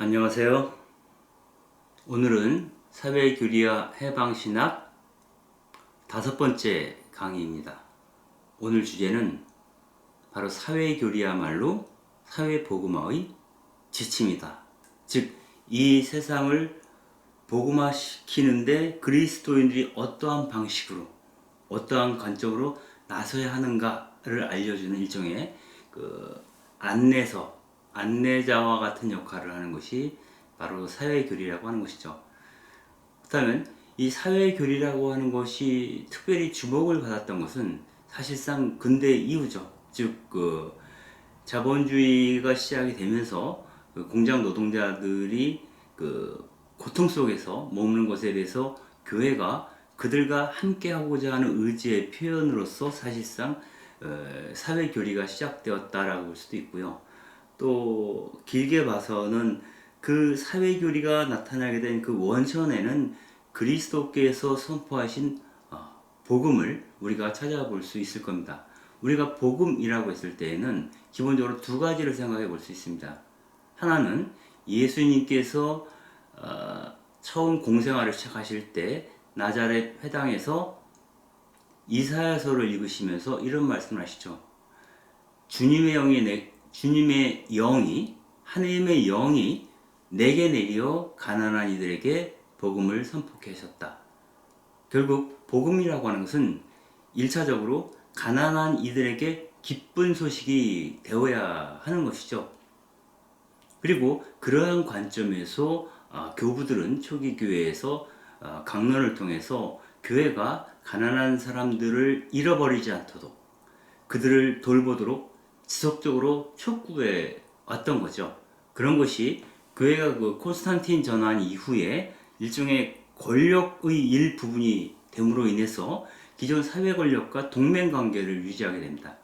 안녕하세요. 오늘은 사회교리와 해방신학 5번째 강의입니다. 오늘 주제는 바로 사회교리야말로 사회복음화의 지침이다. 즉, 이 세상을 복음화시키는데 그리스도인들이 어떠한 방식으로, 어떠한 관점으로 나서야 하는가를 알려주는 일종의 안내자와 같은 역할을 하는 것이 바로 사회교리라고 하는 것이죠. 그렇다면 이 사회교리라고 하는 것이 특별히 주목을 받았던 것은 사실상 근대 이후죠. 즉, 자본주의가 시작이 되면서 공장 노동자들이 고통 속에서 머무는 것에 대해서 교회가 그들과 함께하고자 하는 의지의 표현으로서 사실상 사회교리가 시작되었다라고 볼 수도 있고요. 또 길게 봐서는 그 사회교리가 나타나게 된 그 원천에는 그리스도께서 선포하신 복음을 우리가 찾아볼 수 있을 겁니다. 우리가 복음이라고 했을 때에는 기본적으로 두 가지를 생각해 볼 수 있습니다. 하나는 예수님께서 처음 공생활을 시작하실 때 나자렛 회당에서 이사야서를 읽으시면서 이런 말씀을 하시죠. 주님의 영이 하나님의 영이 내게 내려 가난한 이들에게 복음을 선포케 하셨다. 결국 복음이라고 하는 것은 1차적으로 가난한 이들에게 기쁜 소식이 되어야 하는 것이죠. 그리고 그러한 관점에서 교부들은 초기 교회에서 강론을 통해서 교회가 가난한 사람들을 잃어버리지 않도록 그들을 돌보도록 지속적으로 촉구해 왔던 거죠. 그런 것이 교회가 콘스탄틴 전환 이후에 일종의 권력의 일부분이 됨으로 인해서 기존 사회 권력과 동맹 관계를 유지하게 됩니다.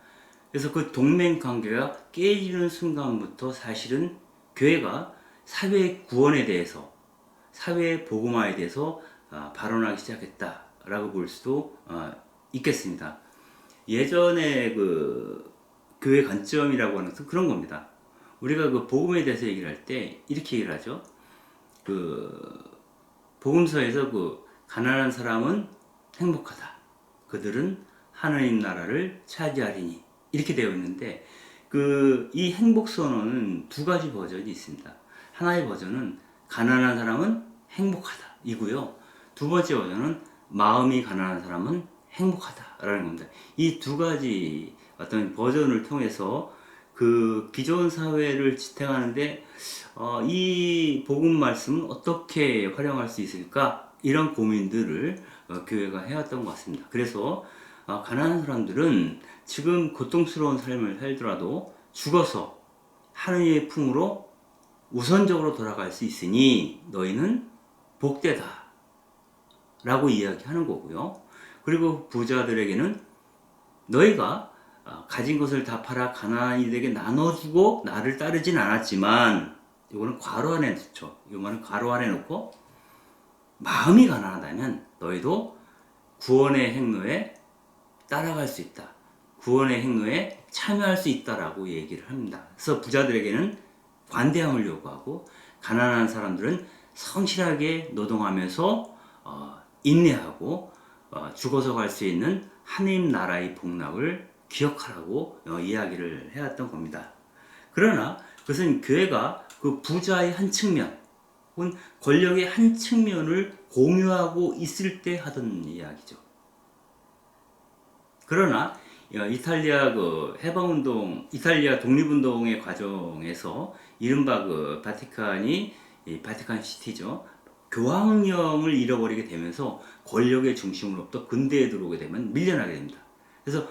그래서 그 동맹 관계가 깨지는 순간부터 사실은 교회가 사회 구원에 대해서, 사회 복음화에 대해서 발언하기 시작했다라고 볼 수도 있겠습니다. 예전에 교회 관점이라고 하는 것은 그런 겁니다. 우리가 복음에 대해서 얘기를 할 때 이렇게 얘기를 하죠. 복음서에서 가난한 사람은 행복하다. 그들은 하나님 나라를 차지하리니. 이렇게 되어 있는데 이 행복 선언은 두 가지 버전이 있습니다. 하나의 버전은 가난한 사람은 행복하다 이고요. 두 번째 버전은 마음이 가난한 사람은 행복하다라는 겁니다. 이 두 가지 어떤 버전을 통해서 기존 사회를 지탱하는데 이 복음 말씀은 어떻게 활용할 수 있을까? 이런 고민들을 교회가 해왔던 것 같습니다. 그래서 가난한 사람들은 지금 고통스러운 삶을 살더라도 죽어서 하느님의 품으로 우선적으로 돌아갈 수 있으니 너희는 복되다 라고 이야기하는 거고요. 그리고 부자들에게는 너희가 가진 것을 다 팔아 가난한 이들에게 나눠주고 나를 따르진 않았지만, 이거는 괄호 안에 넣죠. 이거는 괄호 안에 넣고 마음이 가난하다면 너희도 구원의 행로에 따라갈 수 있다. 구원의 행로에 참여할 수 있다라고 얘기를 합니다. 그래서 부자들에게는 관대함을 요구하고 가난한 사람들은 성실하게 노동하면서 인내하고 죽어서 갈 수 있는 하나님 나라의 복락을 기억하라고 이야기를 해왔던 겁니다. 그러나 그것은 교회가 부자의 한 측면 혹은 권력의 한 측면을 공유하고 있을 때 하던 이야기죠. 그러나 이탈리아 해방운동, 이탈리아 독립운동의 과정에서 이른바 바티칸이 바티칸 시티죠. 교황령을 잃어버리게 되면서 권력의 중심으로부터 근대에 들어오게 되면 밀려나게 됩니다. 그래서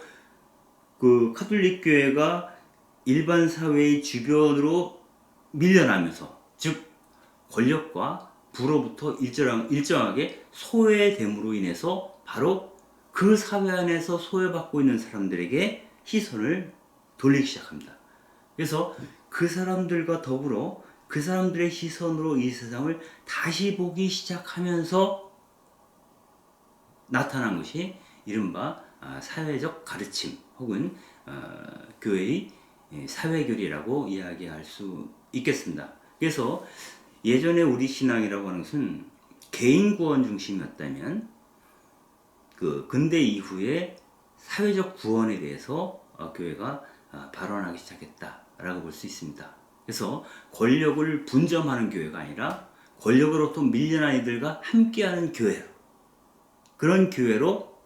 카톨릭 교회가 일반 사회의 주변으로 밀려나면서, 즉 권력과 부로부터 일정하게 소외됨으로 인해서 바로 그 사회 안에서 소외받고 있는 사람들에게 시선을 돌리기 시작합니다. 그래서 그 사람들과 더불어 그 사람들의 시선으로 이 세상을 다시 보기 시작하면서 나타난 것이 이른바 사회적 가르침 혹은 교회의 사회교리라고 이야기할 수 있겠습니다. 그래서 예전에 우리 신앙이라고 하는 것은 개인 구원 중심이었다면 그 근대 이후에 사회적 구원에 대해서 교회가 발언하기 시작했다라고 볼 수 있습니다. 그래서 권력을 분점하는 교회가 아니라 권력으로부터 밀려난 이들과 함께하는 교회, 그런 교회로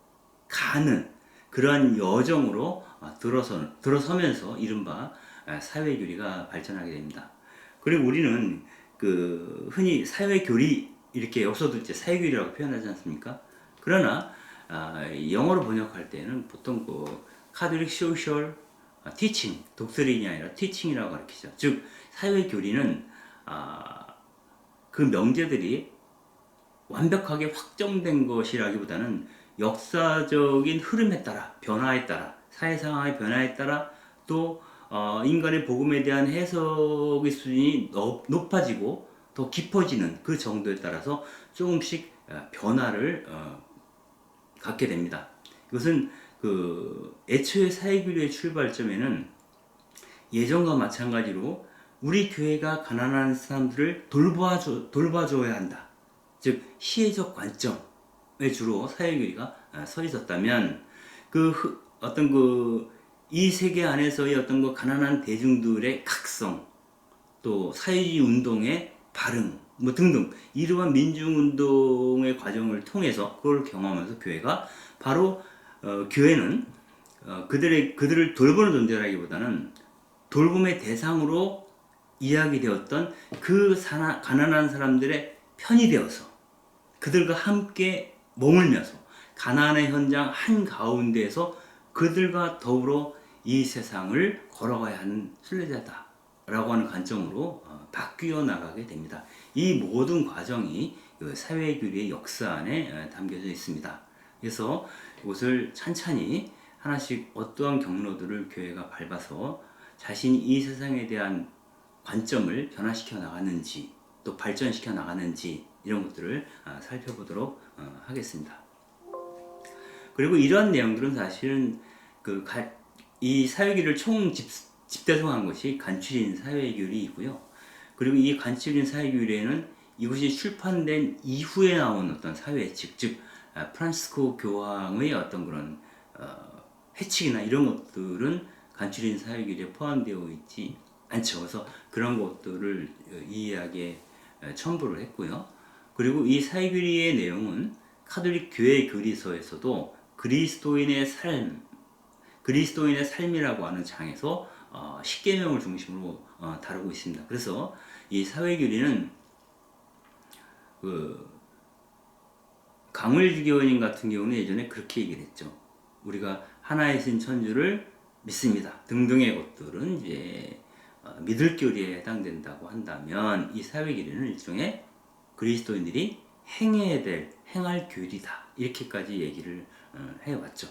가는 그러한 여정으로 들어서면서 이른바 사회교리가 발전하게 됩니다. 그리고 우리는 그 흔히 사회교리 이렇게 여기서도 이제 사회교리라고 표현하지 않습니까? 그러나 영어로 번역할 때는 보통 그 카톨릭 소셜 티칭, 독서린이 아니라 티칭이라고 가르치죠. 즉 사회교리는 그 명제들이 완벽하게 확정된 것이라기보다는 역사적인 흐름에 따라, 변화에 따라, 사회 상황의 변화에 따라 또 인간의 복음에 대한 해석의 수준이 높아지고 더 깊어지는 그 정도에 따라서 조금씩 변화를 갖게 됩니다. 이것은 그 애초에 사회교리의 출발점에는 예전과 마찬가지로 우리 교회가 가난한 사람들을 돌봐줘야 한다. 즉 시혜적 관점에 주로 사회교리가 서 있었다면 어떤 이 세계 안에서의 어떤 그 가난한 대중들의 각성, 또 사회주의 운동의 발흥, 뭐 등등 이러한 민중운동의 과정을 통해서 그걸 경험하면서 교회가 바로 교회는 그들을 돌보는 존재라기보다는 돌봄의 대상으로 이야기되었던 가난한 사람들의 편이 되어서 그들과 함께 머물면서 가난의 현장 한가운데에서 그들과 더불어 이 세상을 걸어가야 하는 순례자다라고 하는 관점으로 바뀌어 나가게 됩니다. 이 모든 과정이 사회교리의 역사 안에 담겨져 있습니다. 그래서 이것을 찬찬히 하나씩 어떠한 경로들을 교회가 밟아서 자신이 이 세상에 대한 관점을 변화시켜 나가는지 또 발전시켜 나가는지 이런 것들을 살펴보도록 하겠습니다. 그리고 이러한 내용들은 사실은 이 사회교리를 집대성한 것이 간추린 사회교리이고요. 그리고 이 간추린 사회교리에는 이것이 출판된 이후에 나온 어떤 사회칙, 즉 프란시스코 교황의 어떤 그런 회칙이나 이런 것들은 간추린 사회교리에 포함되어 있지 않죠. 그래서 그런 것들을 이해하기에 첨부를 했고요. 그리고 이 사회교리의 내용은 카톨릭 교회 교리서에서도 그리스도인의 삶이라고 하는 장에서 10계명을 중심으로 다루고 있습니다. 그래서 이 사회교리는 강을주교님 같은 경우는 예전에 그렇게 얘기를 했죠. 우리가 하나의 신 천주를 믿습니다. 등등의 것들은 이제 믿을 교리에 해당된다고 한다면 이 사회교리는 일종의 그리스도인들이 행할 교리다. 이렇게까지 얘기를 해왔죠.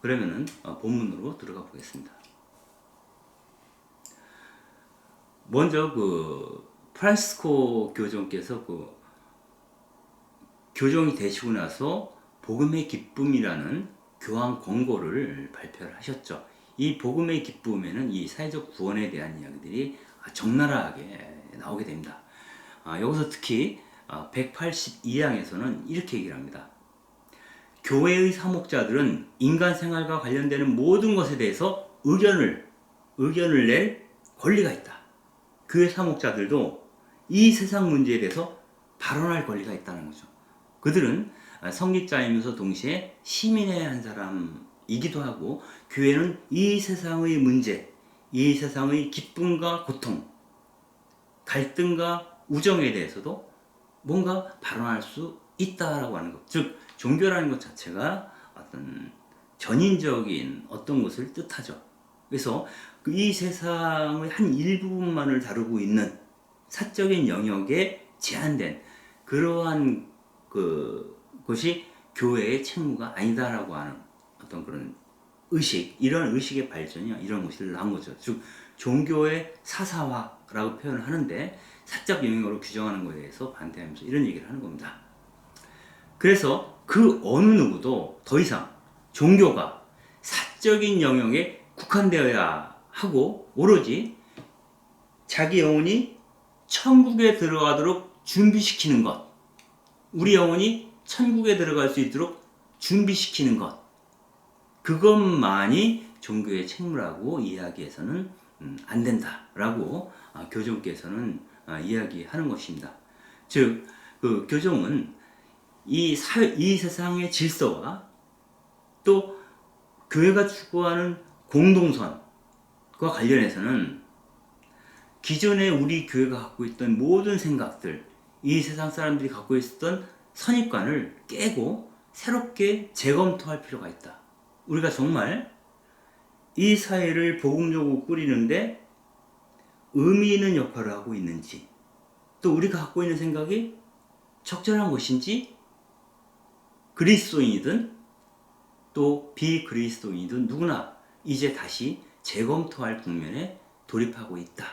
그러면은 본문으로 들어가 보겠습니다. 먼저 프란시스코 교정께서 교정이 되시고 나서 복음의 기쁨이라는 교황 권고를 발표를 하셨죠. 이 복음의 기쁨에는 이 사회적 구원에 대한 이야기들이 적나라하게 나오게 됩니다. 여기서 특히 182항에서는 이렇게 얘기를 합니다. 교회의 사목자들은 인간 생활과 관련되는 모든 것에 대해서 의견을 낼 권리가 있다. 교회 사목자들도 이 세상 문제에 대해서 발언할 권리가 있다는 거죠. 그들은 성직자이면서 동시에 시민의 한 사람이기도 하고 교회는 이 세상의 문제, 이 세상의 기쁨과 고통, 갈등과 우정에 대해서도 뭔가 발언할 수 있다라고 하는 것. 즉 종교라는 것 자체가 어떤 전인적인 어떤 것을 뜻하죠. 그래서 이 세상의 한 일부분만을 다루고 있는 사적인 영역에 제한된 그러한 것이 교회의 책무가 아니다라고 하는 어떤 그런 이런 의식의 발전이 이런 것을 낳은 거죠. 즉 종교의 사사화라고 표현을 하는데 사적 영역으로 규정하는 것에 대해서 반대하면서 이런 얘기를 하는 겁니다. 그래서 그 어느 누구도 더 이상 종교가 사적인 영역에 국한되어야 하고 오로지 자기 영혼이 천국에 들어가도록 준비시키는 것, 우리 영혼이 천국에 들어갈 수 있도록 준비시키는 것, 그것만이 종교의 책무라고 이야기해서는 안 된다라고 교종께서는 이야기하는 것입니다. 즉, 그 교종은 이 세상의 질서와 또 교회가 추구하는 공동선과 관련해서는 기존에 우리 교회가 갖고 있던 모든 생각들, 이 세상 사람들이 갖고 있었던 선입관을 깨고 새롭게 재검토할 필요가 있다. 우리가 정말 이 사회를 복음적으로 꾸리는데 의미 있는 역할을 하고 있는지, 또 우리가 갖고 있는 생각이 적절한 것인지, 그리스도인이든 또 비그리스도인이든 누구나 이제 다시 재검토할 국면에 돌입하고 있다.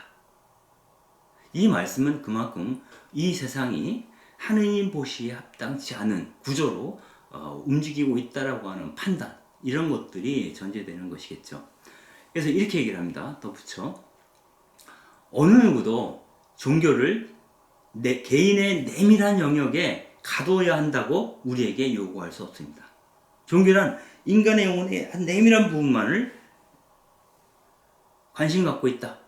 이 말씀은 그만큼 이 세상이 하느님 보시기에 합당치 않은 구조로 움직이고 있다라고 하는 판단, 이런 것들이 전제되는 것이겠죠. 그래서 이렇게 얘기를 합니다. 덧붙여, 어느 누구도 종교를 개인의 내밀한 영역에 가둬야 한다고 우리에게 요구할 수 없습니다. 종교란 인간의 영혼의 한 내밀한 부분만을 관심 갖고 있다,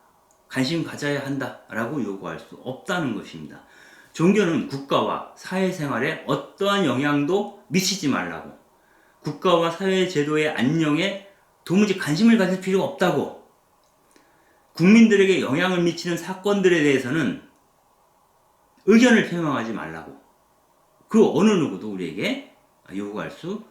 관심 가져야 한다라고 요구할 수 없다는 것입니다. 종교는 국가와 사회생활에 어떠한 영향도 미치지 말라고, 국가와 사회 제도의 안녕에 도무지 관심을 가질 필요가 없다고, 국민들에게 영향을 미치는 사건들에 대해서는 의견을 표명하지 말라고, 그 어느 누구도 우리에게 요구할 수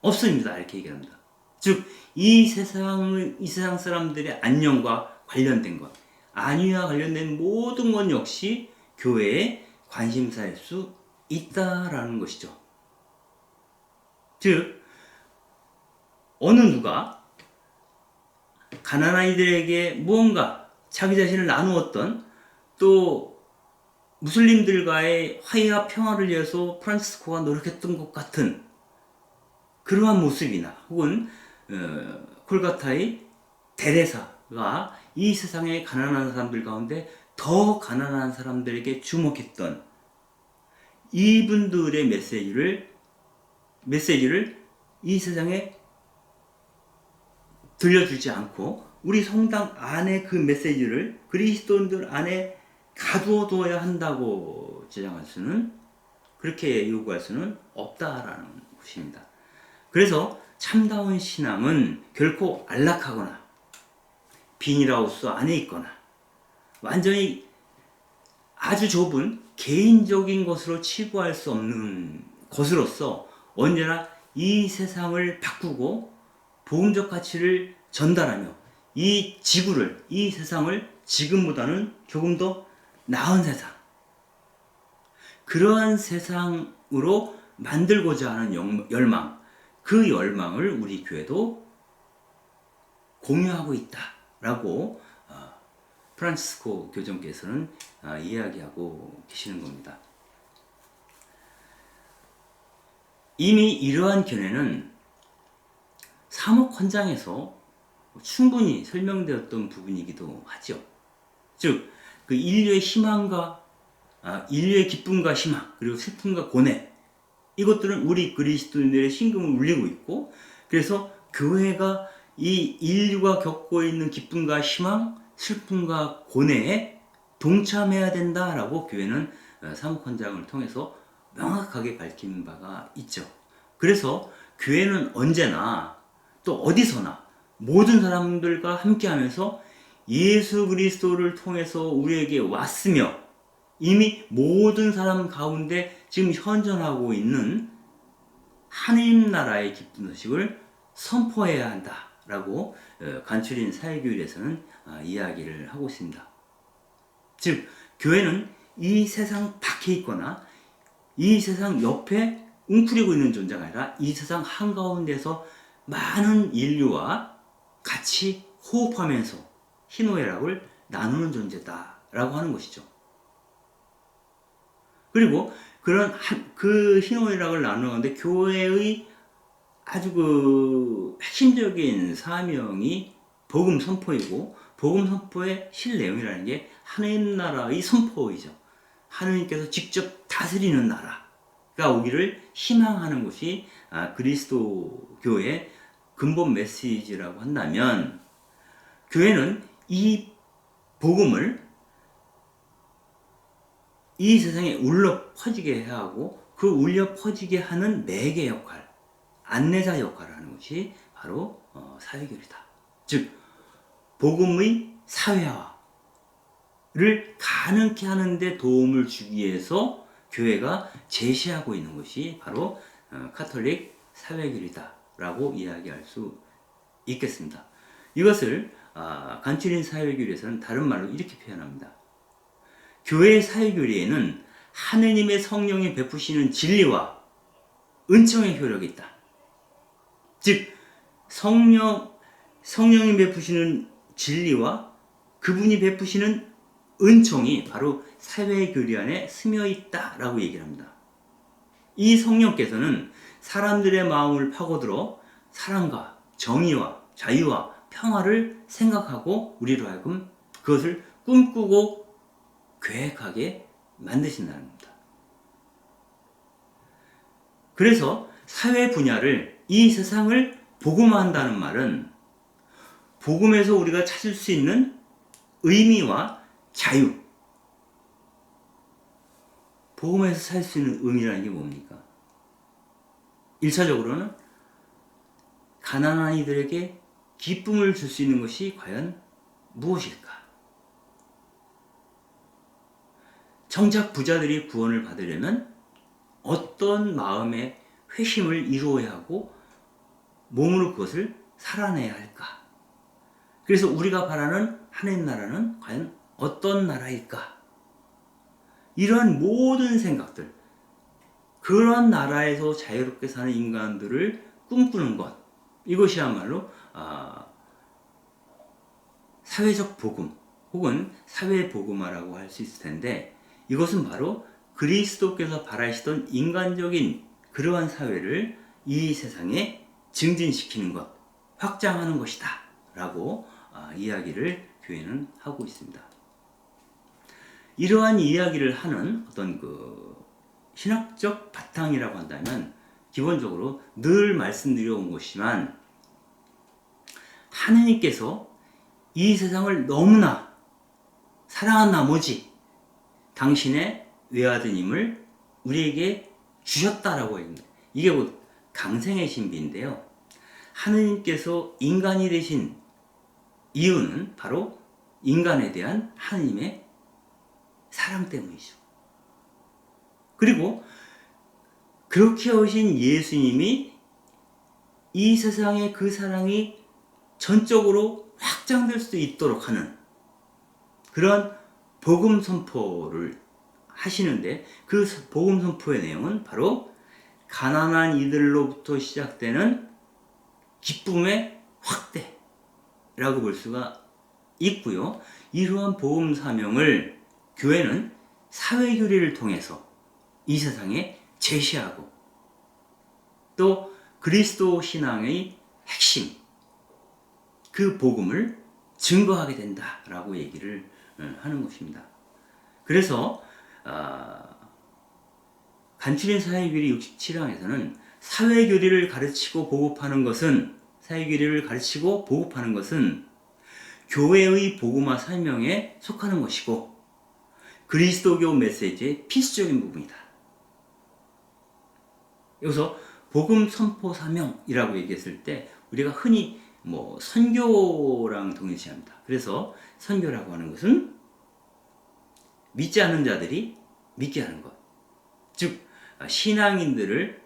없습니다. 이렇게 얘기합니다. 즉, 이 세상 사람들의 안녕과 관련된 것, 안위와 관련된 모든 것 역시 교회의 관심사일 수 있다라는 것이죠. 즉, 어느 누가 가난한 이들에게 무언가 자기 자신을 나누었던, 또 무슬림들과의 화해와 평화를 위해서 프란치스코가 노력했던 것 같은 그러한 모습이나, 혹은 콜가타의 데레사가 이 세상의 가난한 사람들 가운데 더 가난한 사람들에게 주목했던 이분들의 메시지를 이 세상에 들려주지 않고 우리 성당 안에 그 메시지를 그리스도인들 안에 가두어둬야 한다고 주장할 수는, 그렇게 요구할 수는 없다라는 것입니다. 그래서 참다운 신앙은 결코 안락하거나 비닐하우스 안에 있거나 완전히 아주 좁은 개인적인 것으로 치부할 수 없는 것으로서 언제나 이 세상을 바꾸고 복음적 가치를 전달하며 이 지구를, 이 세상을 지금보다는 조금 더 나은 세상, 그러한 세상으로 만들고자 하는 열망, 그 열망을 우리 교회도 공유하고 있다라고 프란치스코 교정께서는 이야기하고 계시는 겁니다. 이미 이러한 견해는 사목헌장에서 충분히 설명되었던 부분이기도 하죠. 즉, 그 인류의 희망과 인류의 기쁨과 희망, 그리고 슬픔과 고뇌, 이것들은 우리 그리스도인들의 심금을 울리고 있고, 그래서 교회가 이 인류가 겪고 있는 기쁨과 희망, 슬픔과 고뇌에 동참해야 된다라고 교회는 사목헌장을 통해서 명확하게 밝힌 바가 있죠. 그래서 교회는 언제나 또 어디서나 모든 사람들과 함께하면서 예수 그리스도를 통해서 우리에게 왔으며 이미 모든 사람 가운데 지금 현존하고 있는 하느님 나라의 기쁜 소식을 선포해야 한다라고 간추린 사회교일에서는 이야기를 하고 있습니다. 즉, 교회는 이 세상 밖에 있거나 이 세상 옆에 웅크리고 있는 존재가 아니라 이 세상 한가운데서 많은 인류와 같이 호흡하면서 희노애락을 나누는 존재다라고 하는 것이죠. 그리고 그런 그 희노애락을 나누는데 교회의 아주 그 핵심적인 사명이 복음 선포이고, 복음 선포의 실내용이라는 게 하나님 나라의 선포이죠. 하나님께서 직접 다스리는 나라가 오기를 희망하는 것이 그리스도교의 근본 메시지라고 한다면, 교회는 이 복음을 이 세상에 울려 퍼지게 해야 하고, 그 울려 퍼지게 하는 매개 역할, 안내자 역할을 하는 것이 바로 사회교리다. 즉 복음의 사회화를 가능케 하는데 도움을 주기 위해서 교회가 제시하고 있는 것이 바로 카톨릭 사회교리다라고 이야기할 수 있겠습니다. 이것을 간추린 사회교리에서는 다른 말로 이렇게 표현합니다. 교회의 사회교리에는 하느님의 성령이 베푸시는 진리와 은총의 효력이 있다. 즉 성령이 베푸시는 진리와 그분이 베푸시는 은총이 바로 사회교리 안에 스며 있다라고 얘기를 합니다. 이 성령께서는 사람들의 마음을 파고들어 사랑과 정의와 자유와 평화를 생각하고 우리로 하여금 그것을 꿈꾸고 계획하게 만드신다는 겁니다. 그래서 사회 분야를, 이 세상을 복음화한다는 말은 복음에서 우리가 찾을 수 있는 의미와 자유, 복음에서 찾을 수 있는 의미라는 게 뭡니까? 1차적으로는 가난한 이들에게 기쁨을 줄 수 있는 것이 과연 무엇일까? 정작 부자들이 구원을 받으려면 어떤 마음의 회심을 이루어야 하고 몸으로 그것을 살아내야 할까? 그래서 우리가 바라는 하나님 나라는 과연 어떤 나라일까? 이러한 모든 생각들, 그런 나라에서 자유롭게 사는 인간들을 꿈꾸는 것, 이것이야말로 사회적 복음 혹은 사회 복음화라고 할 수 있을 텐데, 이것은 바로 그리스도께서 바라시던 인간적인 그러한 사회를 이 세상에 증진시키는 것, 확장하는 것이다 라고 이야기를 교회는 하고 있습니다. 이러한 이야기를 하는 어떤 신학적 바탕이라고 한다면, 기본적으로 늘 말씀드려온 것이지만, 하느님께서 이 세상을 너무나 사랑한 나머지 당신의 외아드님을 우리에게 주셨다라고 합니다. 이게 곧 강생의 신비인데요. 하느님께서 인간이 되신 이유는 바로 인간에 대한 하느님의 사랑 때문이죠. 그리고 그렇게 오신 예수님이 이 세상에 그 사랑이 전적으로 확장될 수 있도록 하는 그런 복음 선포를 하시는데, 그 복음 선포의 내용은 바로 가난한 이들로부터 시작되는 기쁨의 확대라고 볼 수가 있고요. 이러한 복음 사명을 교회는 사회교리를 통해서 이 세상에 제시하고, 또 그리스도 신앙의 핵심, 그 복음을 증거하게 된다라고 얘기를 하는 것입니다. 그래서 간추린 사회교리 67항에서는 사회교리를 가르치고 보급하는 것은, 사회교리를 가르치고 보급하는 것은 교회의 복음화 설명에 속하는 것이고 그리스도교 메시지의 필수적인 부분이다. 여기서 복음 선포 사명이라고 얘기했을 때 우리가 흔히 선교랑 동일시합니다. 그래서 선교라고 하는 것은 믿지 않는 자들이 믿게 하는 것, 즉 신앙인들을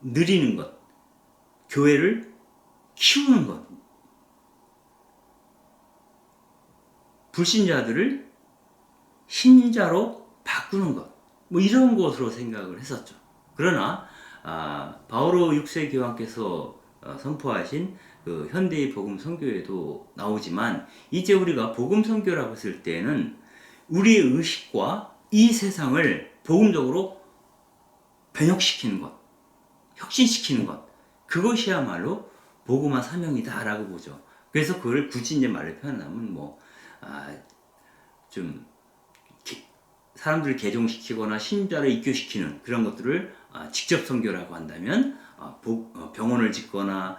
늘리는 것, 교회를 키우는 것, 불신자들을 신자로 바꾸는 것, 이런 것으로 생각을 했었죠. 그러나 바오로 6세 교황께서 선포하신 그 현대의 복음 선교에도 나오지만, 이제 우리가 복음 선교라고 했을 때는 우리의 의식과 이 세상을 복음적으로 변혁시키는 것, 혁신시키는 것, 그것이야말로 복음화 사명이다라고 보죠. 그래서 그걸 굳이 이제 말을 표현하면 뭐, 좀, 사람들을 개종시키거나 신자를 입교시키는 그런 것들을 직접 선교라고 한다면, 병원을 짓거나,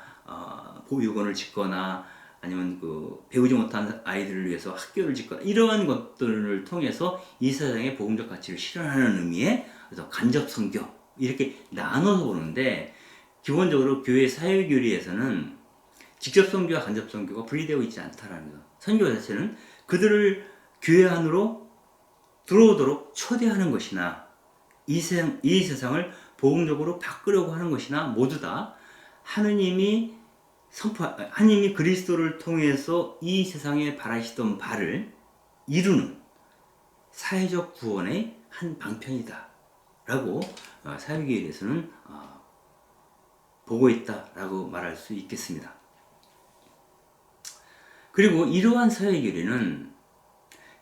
보육원을 짓거나, 아니면 그 배우지 못한 아이들을 위해서 학교를 짓거나 이러한 것들을 통해서 이 세상의 복음적 가치를 실현하는 의미의 그래서 간접 선교 이렇게 나눠서 보는데 기본적으로 교회 사회교리에서는 직접 선교와 간접 선교가 분리되어 있지 않다라는 거. 선교 자체는 그들을 교회 안으로 들어오도록 초대하는 것이나 이 세상을 복음적으로 바꾸려고 하는 것이나 모두 다 하느님이 하나님이 그리스도를 통해서 이 세상에 바라시던 바를 이루는 사회적 구원의 한 방편이다 라고 사회교리에서는 보고 있다 라고 말할 수 있겠습니다. 그리고 이러한 사회교리는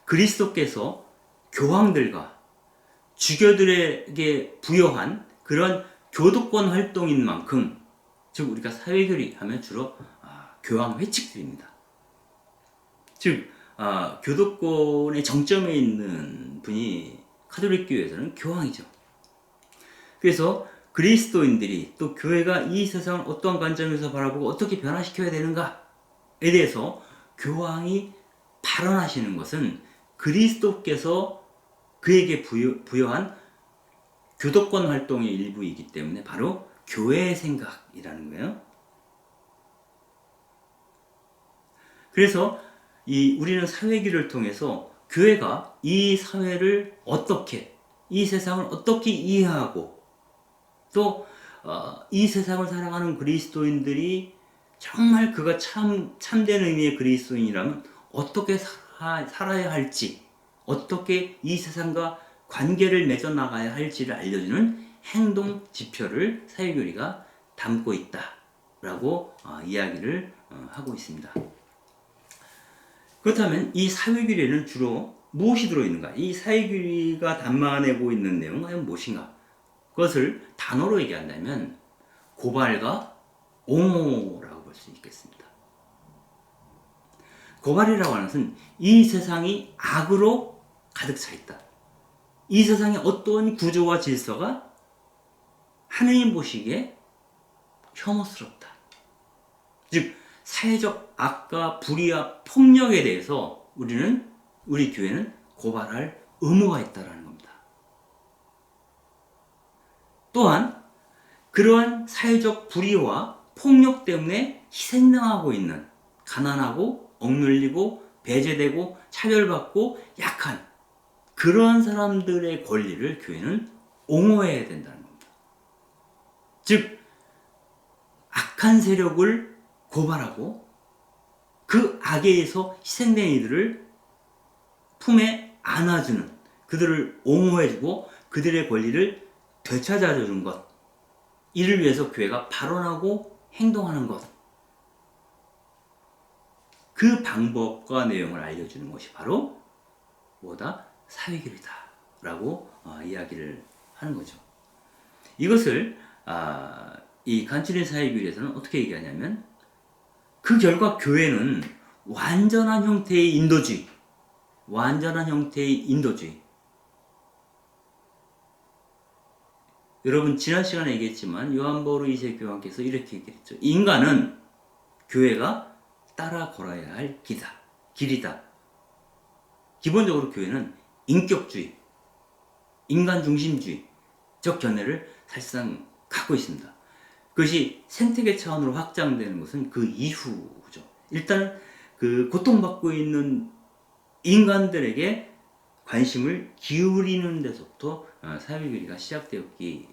그리스도께서 교황들과 주교들에게 부여한 그런 교도권 활동인 만큼 즉 우리가 사회교리 하면 주로 교황 회칙들입니다. 즉 교도권의 정점에 있는 분이 카톨릭 교회에서는 교황이죠. 그래서 그리스도인들이 또 교회가 이 세상을 어떤 관점에서 바라보고 어떻게 변화시켜야 되는가에 대해서 교황이 발언하시는 것은 그리스도께서 그에게 부여한 교도권 활동의 일부이기 때문에 바로 교회의 생각이라는 거예요. 그래서 우리는 사회기를 통해서 교회가 이 사회를 어떻게, 이 세상을 어떻게 이해하고 또 이 세상을 살아가는 그리스도인들이 정말 그가 참된 의미의 그리스도인이라면 어떻게 살아야 할지, 어떻게 이 세상과 관계를 맺어 나가야 할지를 알려주는 행동 지표를 사회교리가 담고 있다라고 이야기를 하고 있습니다. 그렇다면 이 사회교리에는 주로 무엇이 들어있는가? 이 사회교리가 담아내고 있는 내용은 과연 무엇인가? 그것을 단어로 얘기한다면 고발과 옹호라고 볼 수 있겠습니다. 고발이라고 하는 것은 이 세상이 악으로 가득 차 있다. 이 세상의 어떠한 구조와 질서가 하느님 보시기에 혐오스럽다. 즉 사회적 악과 불의와 폭력에 대해서 우리 교회는 고발할 의무가 있다는 겁니다. 또한 그러한 사회적 불의와 폭력 때문에 희생당하고 있는 가난하고 억눌리고 배제되고 차별받고 약한 그러한 사람들의 권리를 교회는 옹호해야 된다는 겁니다. 즉 악한 세력을 고발하고 그 악에 의해서 희생된 이들을 품에 안아주는 그들을 옹호해주고 그들의 권리를 되찾아주는 것 이를 위해서 교회가 발언하고 행동하는 것 그 방법과 내용을 알려주는 것이 바로 뭐다? 사회교리다 라고 이야기를 하는 거죠. 이것을 이 간추린 사회교리에서는 어떻게 얘기하냐면 그 결과 교회는 완전한 형태의 인도주의 여러분 지난 시간에 얘기했지만 요한 바울 2세 교황께서 이렇게 얘기했죠. 인간은 교회가 따라 걸어야 할 길이다. 기본적으로 교회는 인격주의, 인간 중심주의적 견해를 사실상 갖고 있습니다. 그것이 생태계 차원으로 확장되는 것은 그 이후죠. 일단 그 고통받고 있는 인간들에게 관심을 기울이는 데서부터 사회교리가 시작되었기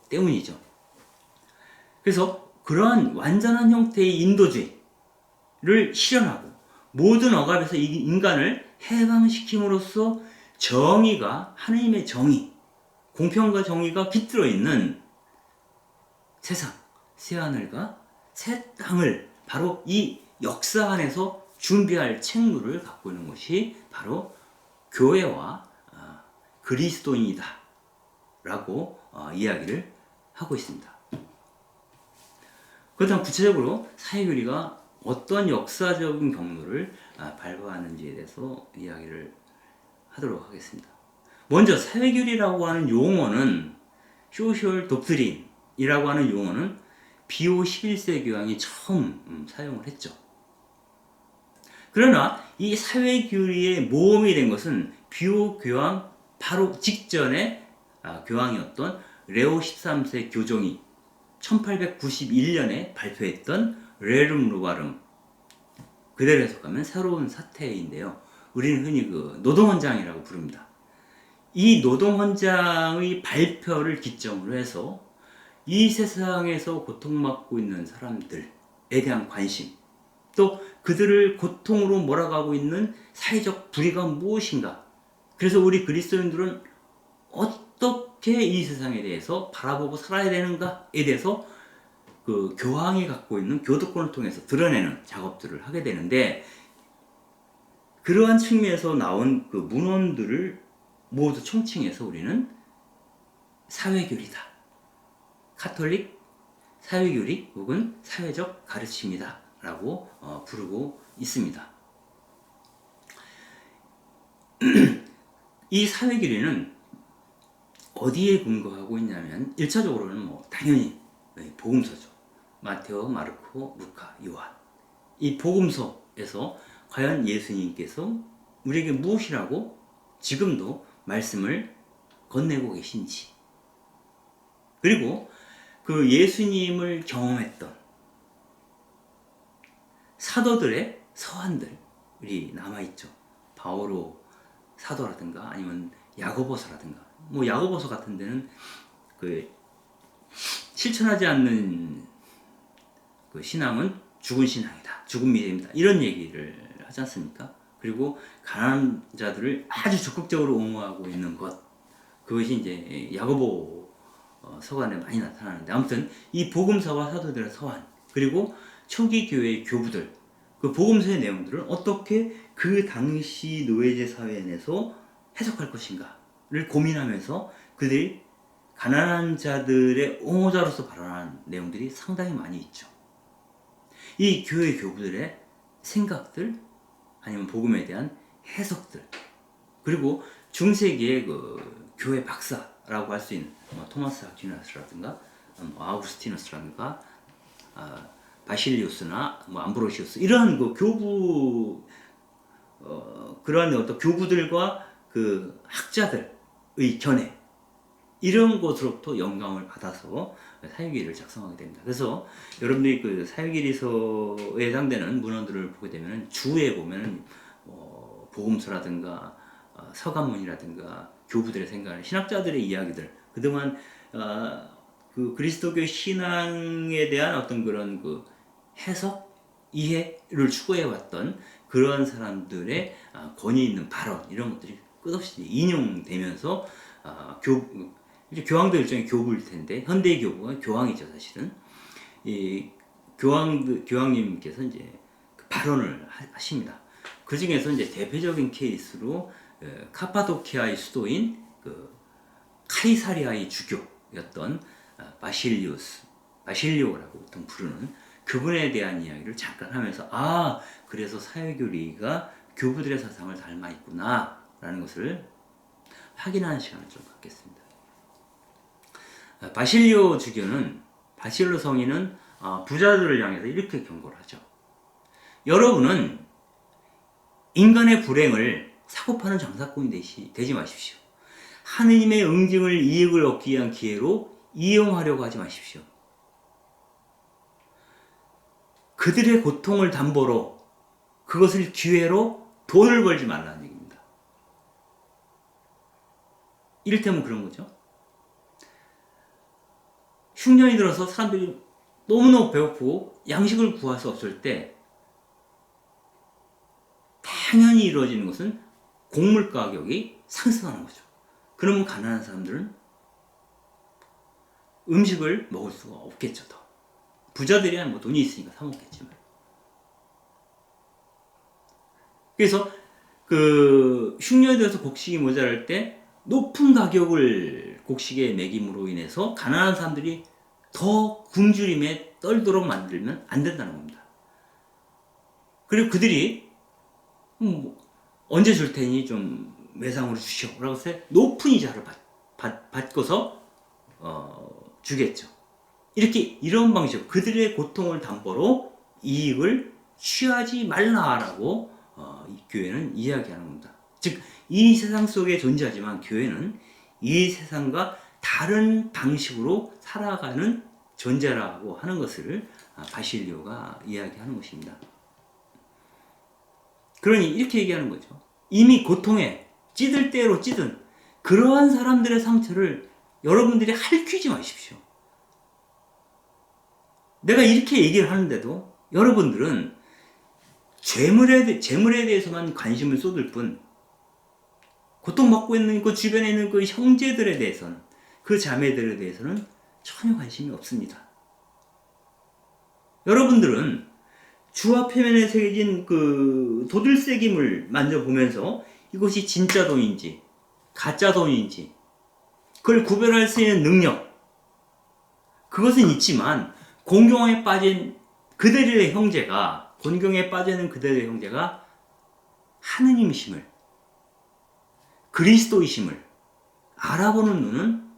때문이죠. 그래서 그러한 완전한 형태의 인도주의를 실현하고 모든 억압에서 이 인간을 해방시킴으로써 정의가 하나님의 정의, 공평과 정의가 깃들어 있는 세상, 새하늘과 새 땅을 바로 이 역사 안에서 준비할 책무를 갖고 있는 것이 바로 교회와 그리스도인이다 라고 이야기를 하고 있습니다. 그렇다면 구체적으로 사회교리가 어떤 역사적인 경로를 밟아왔는지에 대해서 이야기를 하도록 하겠습니다. 먼저 사회교리라고 하는 용어는 소셜 독트린이라고 하는 용어는 비오 11세 교황이 처음 사용을 했죠. 그러나 이 사회교리의 모범이 된 것은 비오 교황 바로 직전에 교황이었던 레오 13세 교종이 1891년에 발표했던 레rum 노바rum, 그대로 해석하면 새로운 사태인데요. 우리는 흔히 그 노동헌장이라고 부릅니다. 이 노동헌장의 발표를 기점으로 해서 이 세상에서 고통받고 있는 사람들에 대한 관심, 또 그들을 고통으로 몰아가고 있는 사회적 불의가 무엇인가, 그래서 우리 그리스도인들은 어떻게 이 세상에 대해서 바라보고 살아야 되는가에 대해서 그 교황이 갖고 있는 교도권을 통해서 드러내는 작업들을 하게 되는데, 그러한 측면에서 나온 그 문헌들을 모두 총칭해서 우리는 사회교리다, 카톨릭 사회교리 혹은 사회적 가르침이다 라고 부르고 있습니다. 이 사회교리는 어디에 근거하고 있냐면 1차적으로는 당연히 복음서죠. 마테오, 마르코, 루카, 요한. 이 복음서에서 과연 예수님께서 우리에게 무엇이라고 지금도 말씀을 건네고 계신지, 그리고 그 예수님을 경험했던 사도들의 서한들이 남아있죠. 바오로 사도라든가 아니면 야고보서라든가, 야고보서 같은 데는 그 실천하지 않는 그 신앙은 죽은 신앙이다, 죽은 믿음이다, 이런 얘기를 하지 않습니까? 그리고 가난한 자들을 아주 적극적으로 옹호하고 있는 것, 그것이 이제 야고보 서간에 많이 나타나는데, 아무튼 이 복음서와 사도들의 서한, 그리고 초기 교회의 교부들, 그 복음서의 내용들을 어떻게 그 당시 노예제 사회 내에서 해석할 것인가를 고민하면서 그들이 가난한 자들의 옹호자로서 발언한 내용들이 상당히 많이 있죠. 이 교회 교부들의 생각들, 아니면 복음에 대한 해석들, 그리고 중세기의 그 교회 박사라고 할 수 있는 토마스 아퀴나스라든가 아우구스티누스라든가 바실리우스나 암브로시우스, 이러한 그 교부 그러한 어떤 교부들과 그 학자들의 견해, 이런 것으로부터 영감을 받아서 사회기리를 작성하게 됩니다. 그래서 여러분들이 그 사회기리서에 해당되는 문헌들을 보게 되면 주에 보면 복음서라든가 서간문이라든가 교부들의 생각을, 신학자들의 이야기들, 그동안 그 그리스도교 신앙에 대한 어떤 그런 그 해석, 이해를 추구해왔던 그러한 사람들의 권위 있는 발언, 이런 것들이 끝없이 인용되면서 교황도 일종의 교부일 텐데, 현대의 교부가 교황이죠, 사실은. 이 교황님께서 이제 그 발언을 하십니다. 그 중에서 이제 대표적인 케이스로 카파도키아의 수도인 그 카이사리아의 주교였던 바실리오라고 보통 부르는 그분에 대한 이야기를 잠깐 하면서, 그래서 사회교리가 교부들의 사상을 닮아 있구나 라는 것을 확인하는 시간을 좀 갖겠습니다. 바실리오 주교는, 바실로 성인은 부자들을 향해서 이렇게 경고를 하죠. 여러분은 인간의 불행을 사고 파는 장사꾼이 되지 마십시오. 하느님의 응징을, 이익을 얻기 위한 기회로 이용하려고 하지 마십시오. 그들의 고통을 담보로, 그것을 기회로 돈을 벌지 말라는 얘기입니다. 이를테면 그런 거죠. 흉년이 들어서 사람들이 너무너무 배고프고 양식을 구할 수 없을 때 당연히 이루어지는 것은 곡물 가격이 상승하는 거죠. 그러면 가난한 사람들은 음식을 먹을 수가 없겠죠. 더 부자들이야 돈이 있으니까 사 먹겠지만. 그래서 그 흉년이 들어서 곡식이 모자랄 때 높은 가격을 곡식에 매김으로 인해서 가난한 사람들이 더 굶주림에 떨도록 만들면 안 된다는 겁니다. 그리고 그들이 언제 줄 테니 좀 외상으로 주시오 라고 해서 높은 이자를 받고서 주겠죠. 이런 방식으로 그들의 고통을 담보로 이익을 취하지 말라라고 이 교회는 이야기하는 겁니다. 즉, 이 세상 속에 존재하지만 교회는 이 세상과 다른 방식으로 살아가는 존재라고 하는 것을 바실리오가 이야기하는 것입니다. 그러니 이렇게 얘기하는 거죠. 이미 고통에 찌들 대로 찌든 그러한 사람들의 상처를 여러분들이 핥히지 마십시오. 내가 이렇게 얘기를 하는데도 여러분들은 재물에 대해서만 관심을 쏟을 뿐 고통받고 있는 그 주변에 있는 그 형제들에 대해서는, 그 자매들에 대해서는 전혀 관심이 없습니다. 여러분들은 주화 표면에 새겨진 그 도들새김을 만져보면서 이것이 진짜 돈인지 가짜 돈인지 그걸 구별할 수 있는 능력, 그것은 있지만 곤경에 빠진 그들의 형제가, 곤경에 빠지는 그들의 형제가 하느님이심을, 그리스도이심을 알아보는 눈은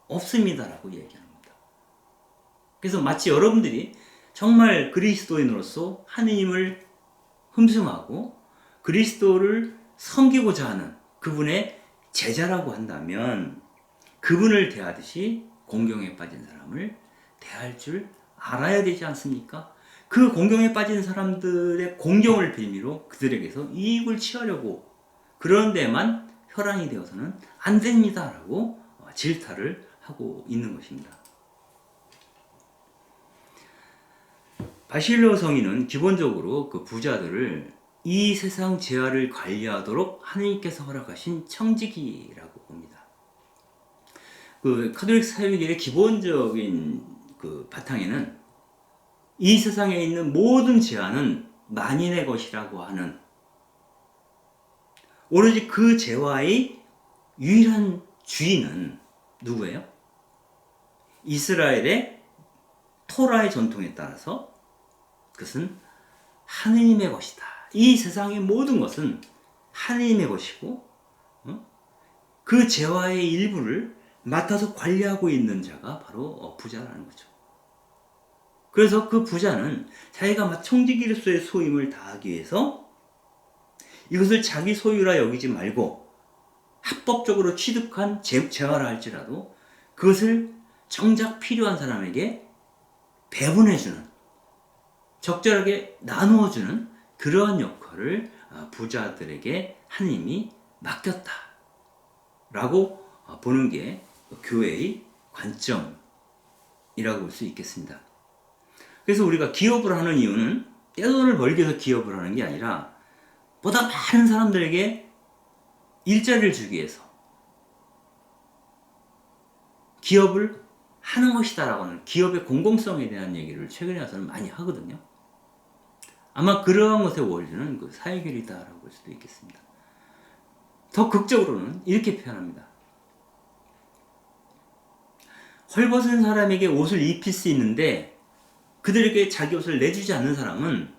없습니다라고 얘기하는 겁니다. 그래서 마치 여러분들이 정말 그리스도인으로서 하느님을 흠숭하고 그리스도를 섬기고자 하는 그분의 제자라고 한다면 그분을 대하듯이 공경에 빠진 사람을 대할 줄 알아야 되지 않습니까? 그 공경에 빠진 사람들의 공경을 빌미로 그들에게서 이익을 취하려고 그런 데만 혈안이 되어서는 안 됩니다라고 질타를 하고 있는 것입니다. 바실로 성인은 기본적으로 그 부자들을 이 세상 재화를 관리하도록 하느님께서 허락하신 청지기라고 봅니다. 그 카톨릭 사회의 기본적인 그 바탕에는 이 세상에 있는 모든 재화는 만인의 것이라고 하는, 오로지 그 재화의 유일한 주인은 누구예요? 이스라엘의 토라의 전통에 따라서 그것은 하느님의 것이다. 이 세상의 모든 것은 하느님의 것이고 그 재화의 일부를 맡아서 관리하고 있는 자가 바로 부자라는 거죠. 그래서 그 부자는 자기가 청지기로서의 소임을 다하기 위해서 이것을 자기 소유라 여기지 말고 합법적으로 취득한 재화라 할지라도 그것을 정작 필요한 사람에게 배분해주는, 적절하게 나누어주는 그러한 역할을 부자들에게 하느님이 맡겼다라고 보는 게 교회의 관점이라고 볼 수 있겠습니다. 그래서 우리가 기업을 하는 이유는 떼돈을 벌기 위해서 기업을 하는 게 아니라 보다 많은 사람들에게 일자리를 주기 위해서 기업을 하는 것이다라고 하는 기업의 공공성에 대한 얘기를 최근에 와서는 많이 하거든요. 아마 그러한 것의 원리는 그 사회결이다라고 볼 수도 있겠습니다. 더 극적으로는 이렇게 표현합니다. 헐벗은 사람에게 옷을 입힐 수 있는데 그들에게 자기 옷을 내주지 않는 사람은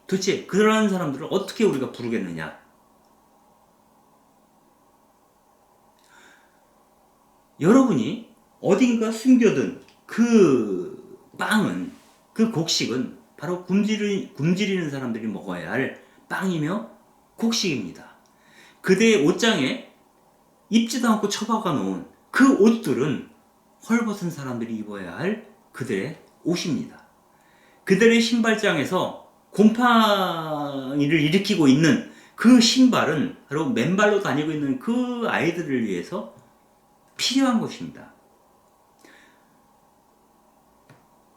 도대체 그러한 사람들을 어떻게 우리가 부르겠느냐? 여러분이 어딘가 숨겨둔 그 빵은, 그 곡식은 바로 굶주리는 사람들이 먹어야 할 빵이며 곡식입니다. 그대의 옷장에 입지도 않고 처박아 놓은 그 옷들은 헐벗은 사람들이 입어야 할 그들의 옷입니다. 그들의 신발장에서 곰팡이를 일으키고 있는 그 신발은 바로 맨발로 다니고 있는 그 아이들을 위해서 필요한 것입니다.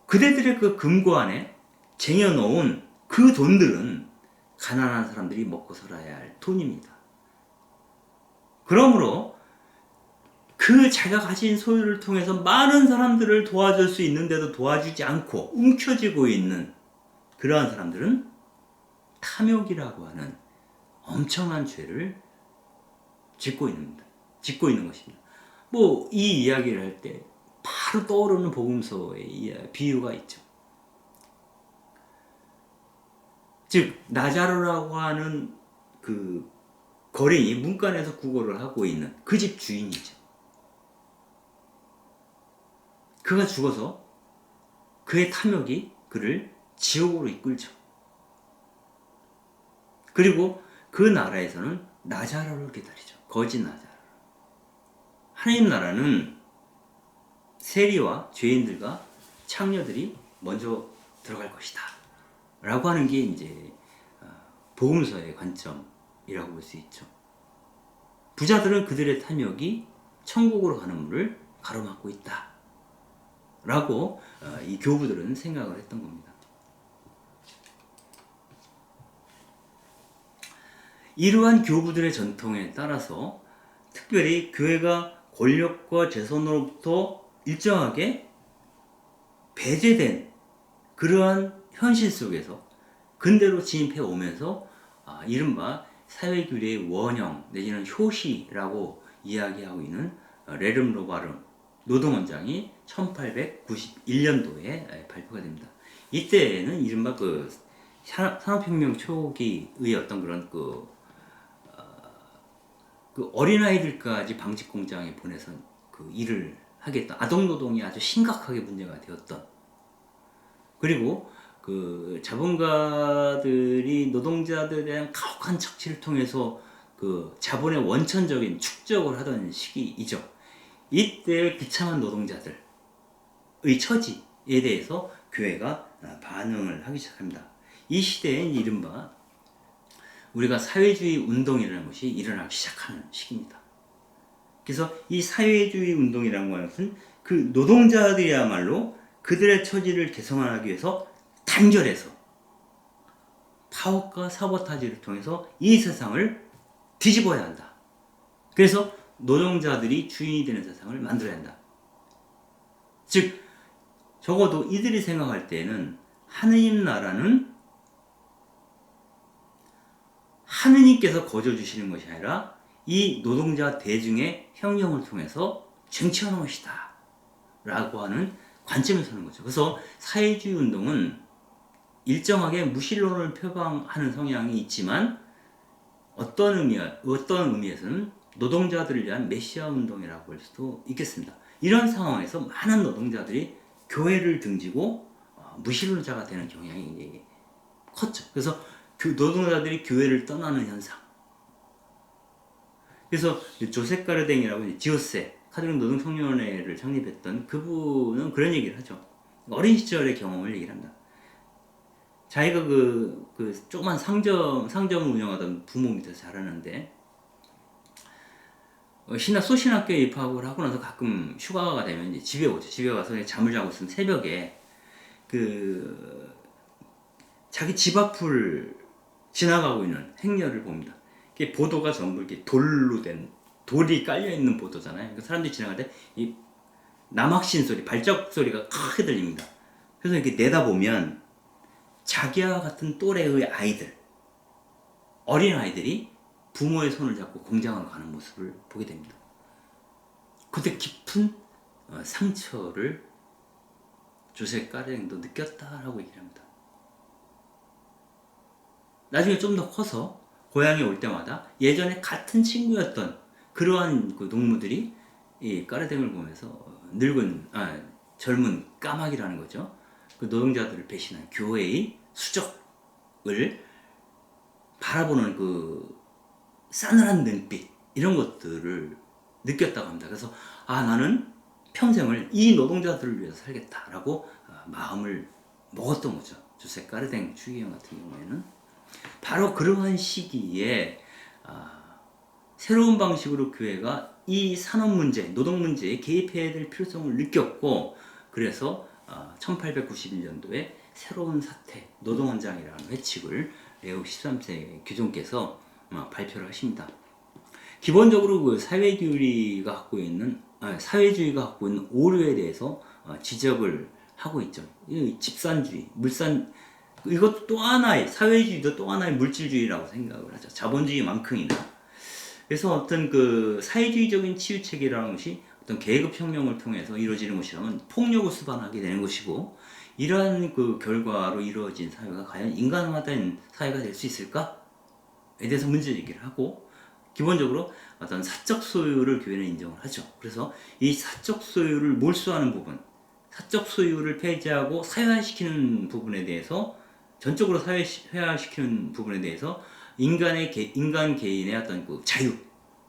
그대들의 그 금고 안에 쟁여놓은 그 돈들은 가난한 사람들이 먹고 살아야 할 돈입니다. 그러므로 그 자기가 가진 소유를 통해서 많은 사람들을 도와줄 수 있는데도 도와주지 않고 움켜쥐고 있는 그러한 사람들은 탐욕이라고 하는 엄청난 죄를 짓고 있는 것입니다. 뭐 이 이야기를 할 때 바로 떠오르는 복음서의 비유가 있죠. 즉 나자로라고 하는 그 거린이 문간에서 구걸을 하고 있는 그 집 주인이죠. 그가 죽어서 그의 탐욕이 그를 지옥으로 이끌죠. 그리고 그 나라에서는 나자로를 기다리죠. 거짓 나자로. 하나님 나라는 세리와 죄인들과 창녀들이 먼저 들어갈 것이다 라고 하는 게 이제 복음서의 관점이라고 볼 수 있죠. 부자들은 그들의 탐욕이 천국으로 가는 문을 가로막고 있다 라고 이 교부들은 생각을 했던 겁니다. 이러한 교부들의 전통에 따라서 특별히 교회가 권력과 재선으로부터 일정하게 배제된 그러한 현실 속에서 근대로 진입해 오면서 이른바 사회규리의 원형 내지는 효시라고 이야기하고 있는 레름 로바름 노동원장이 1891년도에 발표가 됩니다. 이때에는 이른바 그 산업혁명 초기의 어떤 그런 그 어린아이들까지 방직공장에 보내서 그 일을 하겠다. 아동노동이 아주 심각하게 문제가 되었던. 그리고 그 자본가들이 노동자들에 대한 가혹한 착취를 통해서 그 자본의 원천적인 축적을 하던 시기이죠. 이때 비참한 노동자들의 처지에 대해서 교회가 반응을 하기 시작합니다. 이 시대엔 이른바 우리가 사회주의 운동이라는 것이 일어나기 시작하는 시기입니다. 그래서 이 사회주의 운동이라는 것은 그 노동자들이야말로 그들의 처지를 개선하기 위해서 단결해서 파업과 사보타지를 통해서 이 세상을 뒤집어야 한다. 그래서 노동자들이 주인이 되는 세상을 만들어야 한다. 즉 적어도 이들이 생각할 때에는 하느님 나라는 하느님께서 거저 주시는 것이 아니라 이 노동자 대중의 혁명을 통해서 쟁취하는 것이다 라고 하는 관점에 서는 거죠. 그래서 사회주의 운동은 일정하게 무신론을 표방하는 성향이 있지만 어떤 의미에서는 노동자들을 위한 메시아 운동이라고 할 수도 있겠습니다. 이런 상황에서 많은 노동자들이 교회를 등지고 무신론자가 되는 경향이 컸죠. 그래서 노동자들이 교회를 떠나는 현상. 그래서 조셉 가르댕이라고 지오세 카톨릭 노동청년회를 창립했던 그분은 그런 얘기를 하죠. 어린 시절의 경험을 얘기를 합니다. 자기가 그 조그만 상점을 운영하던 부모 밑에서 자라는데 소신학교에 입학을 하고 나서 가끔 휴가가 되면 이제 집에 오죠. 집에 와서 잠을 자고 있으면 새벽에 자기 집 앞을 지나가고 있는 행렬을 봅니다. 보도가 전부 이렇게 돌로 된 돌이 깔려 있는 보도잖아요. 사람들이 지나갈 때 이 남학신 소리, 발작 소리가 크게 들립니다. 그래서 이렇게 내다보면 자기와 같은 또래의 아이들, 어린 아이들이 부모의 손을 잡고 공장으로 가는 모습을 보게 됩니다. 그때 깊은 상처를 조셉 가르댕도 느꼈다라고 얘기를 합니다. 나중에 좀 더 커서 고향에 올 때마다 예전에 같은 친구였던 그러한 그 동무들이 이 까르댕을 보면서 젊은 까마귀라는 거죠. 그 노동자들을 배신한 교회의 수적을 바라보는 그 싸늘한 눈빛 이런 것들을 느꼈다고 합니다. 그래서 나는 평생을 이 노동자들을 위해서 살겠다라고 마음을 먹었던 거죠. 조셉 가르댕 추기경 같은 경우에는 바로 그러한 시기에 새로운 방식으로 교회가 이 산업 문제, 노동 문제에 개입해야 될 필요성을 느꼈고 그래서 1891년도에 새로운 사태, 노동헌장이라는 회칙을 레오 13세 교종께서 발표를 하십니다. 기본적으로 그 사회주의가 갖고 있는 오류에 대해서 지적을 하고 있죠. 집산주의, 이것도 또 하나의 사회주의도 또 하나의 물질주의라고 생각을 하죠. 자본주의만큼이나. 그래서 어떤 그 사회주의적인 치유체계라는 것이 어떤 계급혁명을 통해서 이루어지는 것이라면 폭력을 수반하게 되는 것이고 이러한 그 결과로 이루어진 사회가 과연 인간화된 사회가 될 수 있을까에 대해서 문제 제기를 하고, 기본적으로 어떤 사적 소유를 교회는 인정을 하죠. 그래서 이 사적 소유를 몰수하는 부분, 사적 소유를 폐지하고 사회화시키는 부분에 대해서, 전적으로 사회화시키는 부분에 대해서 인간 개인의 어떤 그 자유,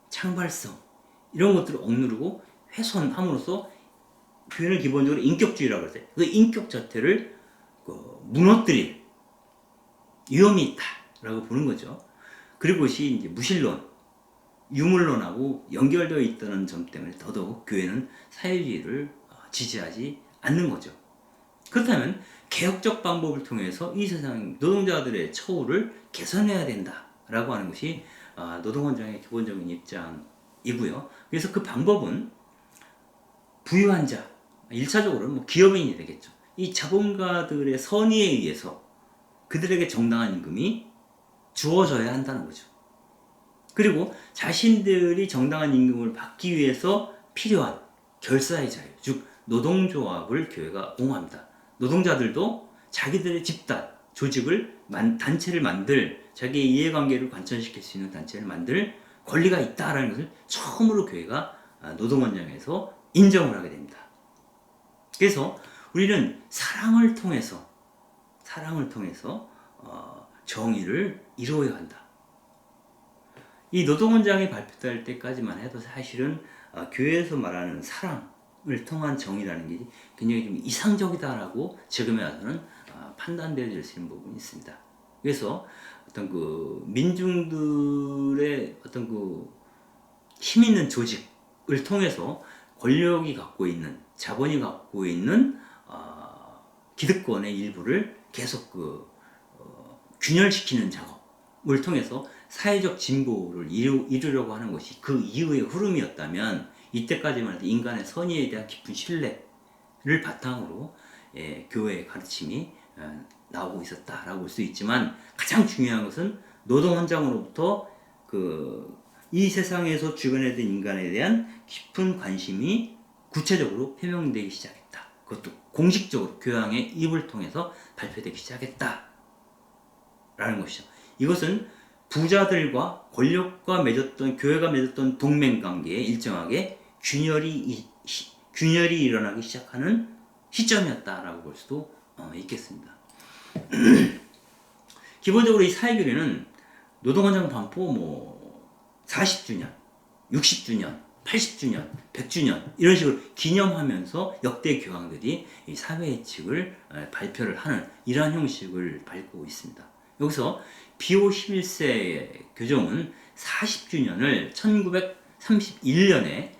창발성 이런 것들을 억누르고 훼손함으로써 교회는 기본적으로 인격주의라고 그러죠. 그 인격 자체를 무너뜨릴 위험이 있다라고 보는 거죠. 그리고 그것이 이제 무신론, 유물론하고 연결되어 있다는 점 때문에 더더욱 교회는 사회주의를 지지하지 않는 거죠. 그렇다면 개혁적 방법을 통해서 이 세상 노동자들의 처우를 개선해야 된다라고 하는 것이 노동원장의 기본적인 입장이고요. 그래서 그 방법은 부유한 자, 1차적으로는 뭐 기업인이 되겠죠. 이 자본가들의 선의에 의해서 그들에게 정당한 임금이 주어져야 한다는 거죠. 그리고 자신들이 정당한 임금을 받기 위해서 필요한 결사의 자유, 즉 노동조합을 교회가 옹호합니다. 노동자들도 자기들의 집단, 조직을, 단체를 만들, 자기의 이해관계를 관철시킬 수 있는 단체를 만들 권리가 있다라는 것을 처음으로 교회가 노동원장에서 인정을 하게 됩니다. 그래서 우리는 사랑을 통해서 정의를 이루어야 한다. 이 노동원장이 발표될 때까지만 해도 사실은 교회에서 말하는 사랑을 통한 정의라는 게 굉장히 좀 이상적이다라고 지금에 와서는 판단되어질 수 있는 부분이 있습니다. 그래서 어떤 그 민중들의 어떤 그 힘 있는 조직을 통해서 권력이 갖고 있는, 자본이 갖고 있는 기득권의 일부를 계속 균열시키는 작업을 통해서 사회적 진보를 이루려고 하는 것이 그 이후의 흐름이었다면, 이때까지만 해도 인간의 선의에 대한 깊은 신뢰를 바탕으로 교회의 가르침이 나오고 있었다라고 볼 수 있지만, 가장 중요한 것은 노동헌장으로부터 이 세상에서 주변에 있는 인간에 대한 깊은 관심이 구체적으로 표명되기 시작했다. 그것도 공식적으로 교황의 입을 통해서 발표되기 시작했다 라는 것이죠. 이것은 부자들과 권력과 교회가 맺었던 동맹관계에 일정하게 균열이 일어나기 시작하는 시점이었다라고 볼 수도 있겠습니다. 기본적으로 이 사회교류는 노동헌장 반포 40주년, 60주년, 80주년, 100주년 이런 식으로 기념하면서 역대 교황들이 이 사회의칙을 발표를 하는 이러한 형식을 밟고 있습니다. 여기서 비오 11세의 교정은 40주년을 1931년에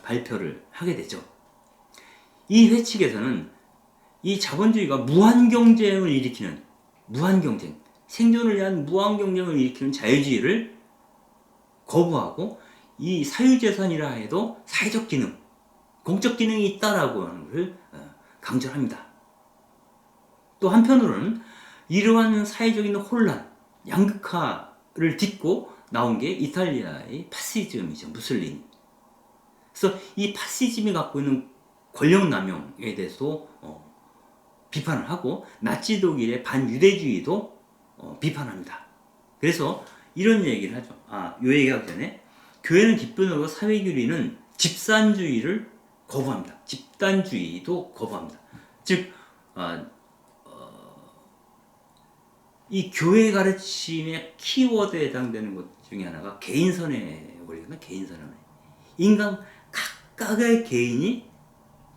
발표를 하게 되죠. 이 회칙에서는 이 자본주의가 무한경쟁을 일으키는, 무한경쟁, 생존을 위한 무한경쟁을 일으키는 자유주의를 거부하고, 이 사유재산이라 해도 사회적 기능, 공적 기능이 있다라고 하는 것을 강조합니다. 또 한편으로는 이러한 사회적인 혼란, 양극화를 딛고 나온 게 이탈리아의 파시즘이죠. 무솔리니. 그래서 이 파시즘이 갖고 있는 권력 남용에 대해서 비판을 하고, 나치 독일의 반유대주의도 비판합니다. 그래서 이런 얘기를 하죠. 요 얘기하기 전에, 교회는 기본적으로 사회교리는 집산주의를 거부합니다. 집단주의도 거부합니다. 즉, 이 교회 가르침의 키워드에 해당되는 것 중에 하나가 개인선의 원리거든요. 개인선의 원리. 인간 각각의 개인이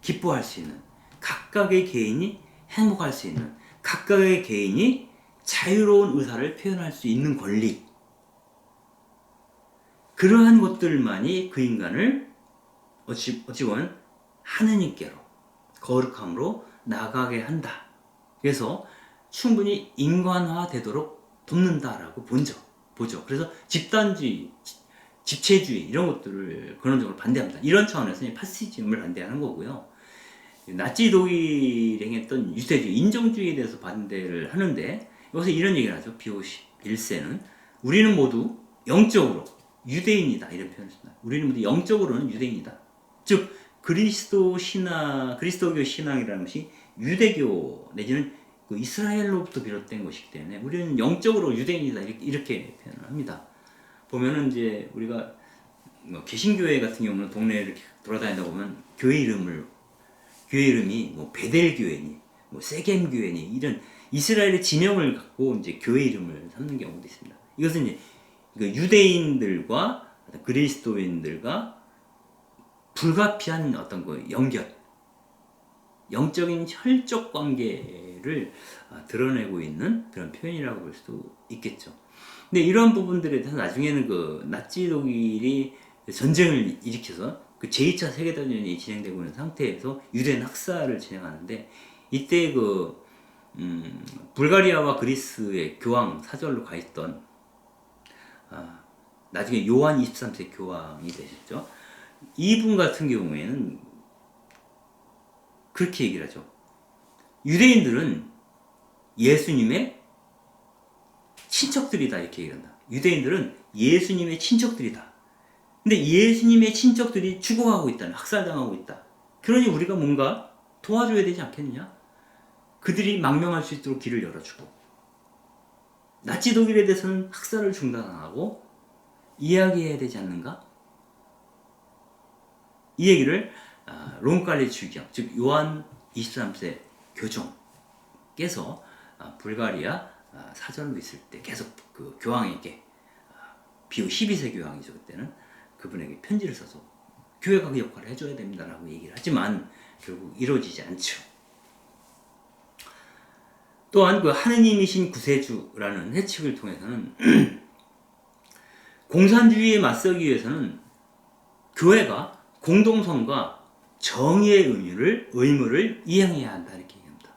기뻐할 수 있는, 각각의 개인이 행복할 수 있는, 각각의 개인이 자유로운 의사를 표현할 수 있는 권리, 그러한 것들만이 그 인간을 어찌 보면 하느님께로, 거룩함으로 나가게 한다. 그래서 충분히 인간화되도록 돕는다라고 보죠. 그래서 집단주의, 집체주의 이런 것들을 근원적으로 반대합니다. 이런 차원에서 파시즘을 반대하는 거고요. 나치 독일이 행했던 유대주의, 인종주의에 대해서 반대를 하는데, 여기서 이런 얘기를 하죠. 비오 1세는 우리는 모두 영적으로 유대인이다, 이런 표현을 씁니다. 우리는 모두 영적으로는 유대인이다. 즉 그리스도교 신앙이라는 것이 유대교 내지는 그 이스라엘로부터 비롯된 것이기 때문에 우리는 영적으로 유대인이다 이렇게 표현을 합니다. 보면은 이제 우리가 뭐 개신교회 같은 경우는 동네에 이렇게 돌아다니다 보면 교회 이름이 뭐 베델 교회니 뭐 세겜 교회니 이런 이스라엘의 지명을 갖고 이제 교회 이름을 삼는 경우도 있습니다. 이것은 이제 그 유대인들과 그리스도인들과 불가피한 어떤 그 영적인 혈족 관계를 드러내고 있는 그런 표현이라고 볼 수도 있겠죠. 근데 이런 부분들에 대해서 나중에는 그 나치 독일이 전쟁을 일으켜서 그 제2차 세계대전이 진행되고 있는 상태에서 유대인 학살을 진행하는데 이때 그 불가리아와 그리스의 교황 사절로 가 있던 나중에 요한 23세 교황이 되셨죠. 이분 같은 경우에는 그렇게 얘기를 하죠. 유대인들은 예수님의 친척들이다 이렇게 얘기한다. 유대인들은 예수님의 친척들이다. 근데 예수님의 친척들이 죽어가고 있다. 학살당하고 있다. 그러니 우리가 뭔가 도와줘야 되지 않겠느냐? 그들이 망명할 수 있도록 길을 열어주고 나치 독일에 대해서는 학살을 중단하고 이야기해야 되지 않는가? 이 얘기를 론칼리 주경, 즉 요한 23세 교종께서 불가리아 사절로 있을 때 계속 그 교황에게 비후 12세 교황이죠. 그때는 그분에게 편지를 써서 교회가 그 역할을 해줘야 됩니다라고 얘기를 하지만 결국 이루어지지 않죠. 또한 그 하느님이신 구세주라는 해측을 통해서는 공산주의에 맞서기 위해서는 교회가 공동성과 정의의 의무를 이행해야 한다 이렇게 얘기합니다.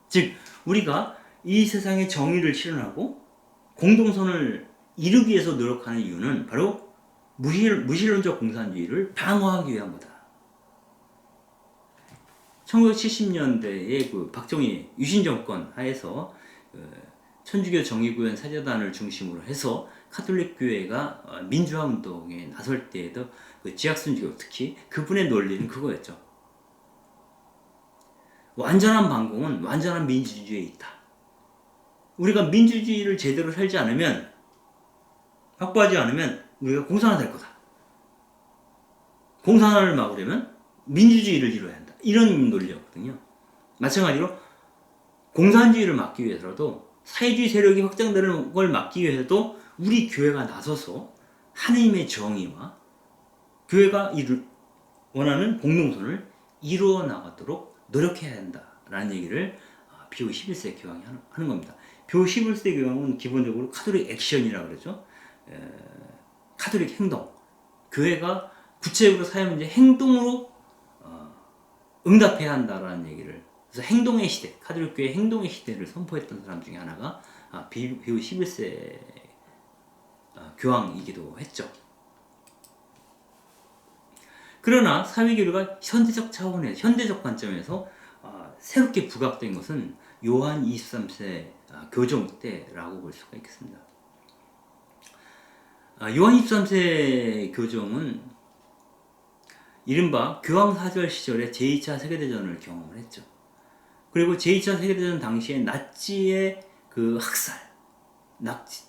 즉 우리가 이 세상의 정의를 실현하고 공동선을 이루기 위해서 노력하는 이유는 바로 무신론적 공산주의를 방어하기 위한 거다. 1970년대에 그 박정희 유신 정권 하에서 천주교 정의구현 사재단을 중심으로 해서 카톨릭 교회가 민주화 운동에 나설 때에도 그 지학순주교 특히 그분의 논리는 그거였죠. 완전한 반공은 완전한 민주주의에 있다. 우리가 민주주의를 제대로 살지 않으면 확보하지 않으면 우리가 공산화 될 거다. 공산화를 막으려면 민주주의를 이루어야 한다. 이런 논리였거든요. 마찬가지로 공산주의를 막기 위해서라도 사회주의 세력이 확장되는 걸 막기 위해서도 우리 교회가 나서서 하느님의 정의와 교회가 원하는 공동선을 이루어 나가도록 노력해야 한다라는 얘기를 비후 11세 교황이 하는 겁니다. 비후 11세 교황은 기본적으로 카톨릭 액션이라고 그러죠. 카톨릭 행동. 교회가 구체적으로 사회 문제 행동으로 응답해야 한다라는 얘기를. 그래서 행동의 시대, 카톨릭 교회 행동의 시대를 선포했던 사람 중에 하나가 비후 11세 교황이기도 했죠. 그러나 사회교류가 현대적 차원에서, 현대적 관점에서 새롭게 부각된 것은 요한 23세 교종 때라고 볼 수가 있겠습니다. 요한 23세 교종은 이른바 교황사절 시절에 제2차 세계대전을 경험을 했죠. 그리고 제2차 세계대전 당시에 나치의 그 학살,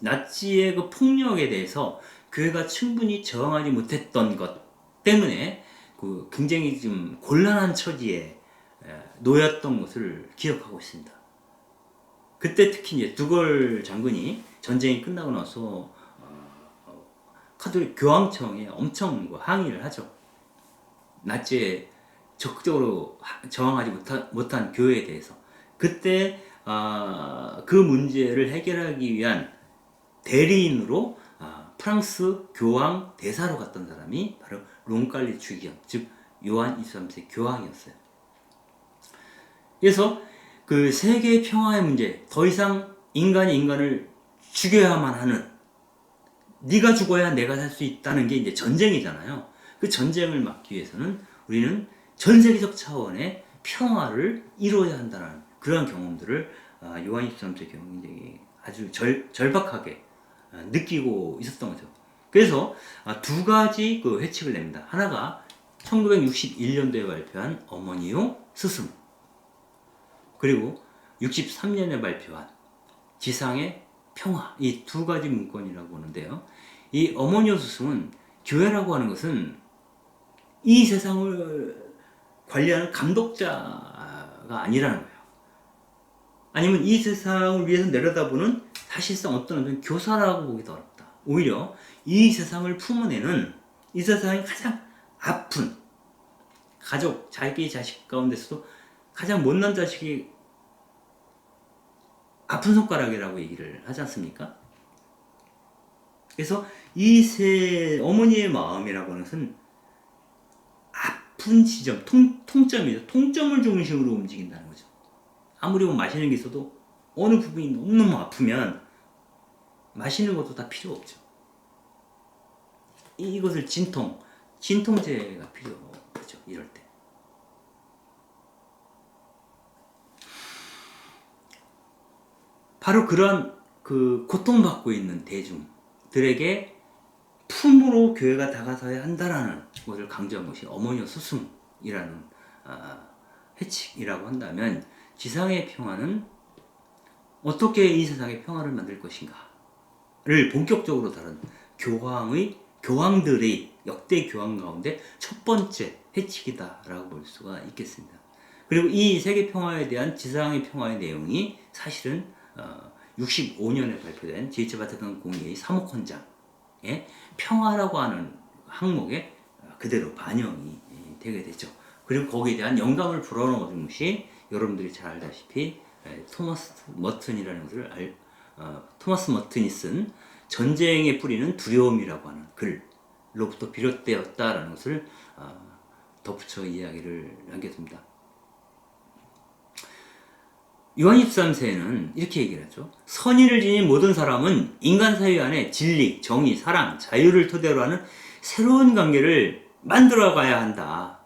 나치의 그 폭력에 대해서 교회가 충분히 저항하지 못했던 것 때문에 그 굉장히 좀 곤란한 처지에 놓였던 것을 기억하고 있습니다. 그때 특히 이제 두골 장군이 전쟁이 끝나고 나서 카톨릭 교황청에 엄청 항의를 하죠. 나치에 적극적으로 저항하지 못한 교회에 대해서. 그때 그 문제를 해결하기 위한 대리인으로 프랑스 교황 대사로 갔던 사람이 바로 론칼리 주기경, 즉 요한 23세 교황이었어요. 그래서 그 세계 평화의 문제, 더 이상 인간이 인간을 죽여야만 하는, 네가 죽어야 내가 살 수 있다는 게 이제 전쟁이잖아요. 그 전쟁을 막기 위해서는 우리는 전 세계적 차원의 평화를 이루어야 한다는 그러한 경험들을 요한 23세 교황이 아주 절박하게 느끼고 있었던 거죠. 그래서 두 가지 그 회칙을 냅니다. 하나가 1961년도에 발표한 어머니요 스승. 그리고 63년에 발표한 지상의 평화, 이 두 가지 문건이라고 보는데요. 이 어머니오 스승은 교회라고 하는 것은 이 세상을 관리하는 감독자가 아니라는 거예요. 아니면 이 세상을 위해서 내려다보는 사실상 어떤 교사라고 보기도 어렵다. 오히려 이 세상을 품어내는, 이 세상이 가장 아픈 가족, 자기 자식 가운데서도 가장 못난 자식이 아픈 손가락이라고 얘기를 하지 않습니까? 그래서 어머니의 마음이라고 하는 것은 아픈 지점, 통점이죠. 통점을 중심으로 움직인다는 거죠. 아무리 마시는 게 있어도 어느 부분이 너무너무 아프면 마시는 것도 다 필요 없죠. 이것을 진통제가 필요하죠. 이럴 때. 바로 그러한 고통받고 있는 대중들에게 품으로 교회가 다가서야 한다라는 것을 강조한 것이 어머니와 스승이라는 해칙이라고 한다면, 지상의 평화는 어떻게 이 세상의 평화를 만들 것인가를 본격적으로 다룬 교황들의 역대 교황 가운데 첫 번째 해칙이다라고 볼 수가 있겠습니다. 그리고 이 세계 평화에 대한 지상의 평화의 내용이 사실은 65년에 발표된 제2차 바티칸 공의회의 사무헌장의 평화라고 하는 항목에 그대로 반영이 되게 되죠. 그리고 거기에 대한 영감을 불어넣은 것이 여러분들이 잘 알다시피 토마스 머튼이 쓴 전쟁의 뿌리는 두려움이라고 하는 글로부터 비롯되었다라는 것을 덧붙여 이야기를 하게 됩니다. 요한 23세는 이렇게 얘기를 하죠. 선의를 지닌 모든 사람은 인간 사회 안에 진리, 정의, 사랑, 자유를 토대로 하는 새로운 관계를 만들어가야 한다.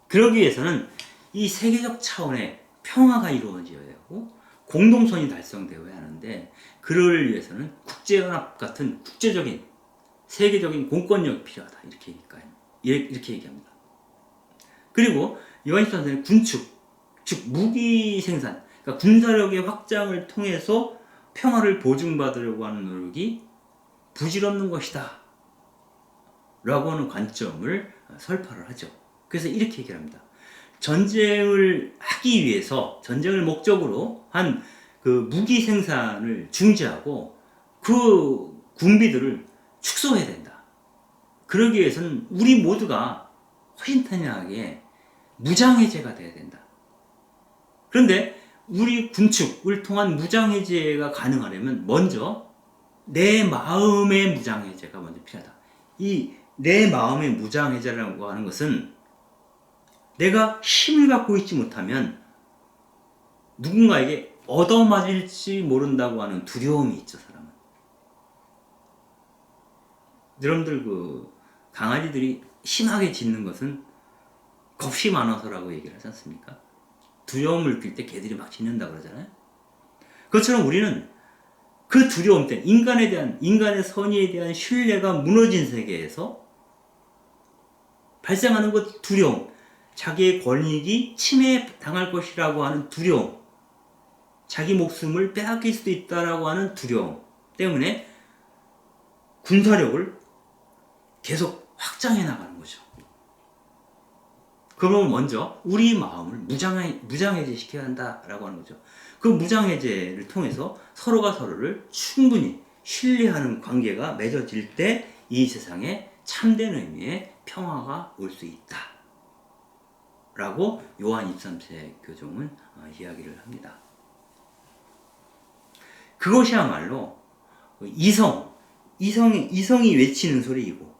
그러기 위해서는 이 세계적 차원의 평화가 이루어져야 하고 공동선이 달성되어야 하는데, 그를 위해서는 국제연합 같은 국제적인 세계적인 공권력이 필요하다. 이렇게 얘기합니다. 그리고 요한 23세는 군축, 즉 무기 생산, 그러니까 군사력의 확장을 통해서 평화를 보증받으려고 하는 노력이 부질없는 것이다 라고 하는 관점을 설파를 하죠. 그래서 이렇게 얘기를 합니다. 전쟁을 하기 위해서, 전쟁을 목적으로 한 무기 생산을 중지하고 그 군비들을 축소해야 된다. 그러기 위해서는 우리 모두가 허심탄회하게 무장해제가 돼야 된다. 그런데 우리 군축을 통한 무장해제가 가능하려면 먼저 내 마음의 무장해제가 먼저 필요하다. 이 내 마음의 무장해제라고 하는 것은 내가 힘을 갖고 있지 못하면 누군가에게 얻어맞을지 모른다고 하는 두려움이 있죠, 사람은. 여러분들 강아지들이 심하게 짖는 것은 겁이 많아서라고 얘기를 하지 않습니까? 두려움을 느낄 때 개들이 막 짖는다 그러잖아요. 그것처럼 우리는 그 두려움 때문에 인간의 선의에 대한 신뢰가 무너진 세계에서 발생하는 것, 두려움, 자기의 권익이 침해당할 것이라고 하는 두려움, 자기 목숨을 빼앗길 수도 있다라고 하는 두려움 때문에 군사력을 계속 확장해 나가는 거죠. 그러면 먼저 우리 마음을 무장해제 시켜야 한다라고 하는 거죠. 그 무장해제를 통해서 서로가 서로를 충분히 신뢰하는 관계가 맺어질 때 이 세상에 참된 의미의 평화가 올 수 있다 라고 요한 23세 교종은 이야기를 합니다. 그것이야말로 이성이 외치는 소리이고,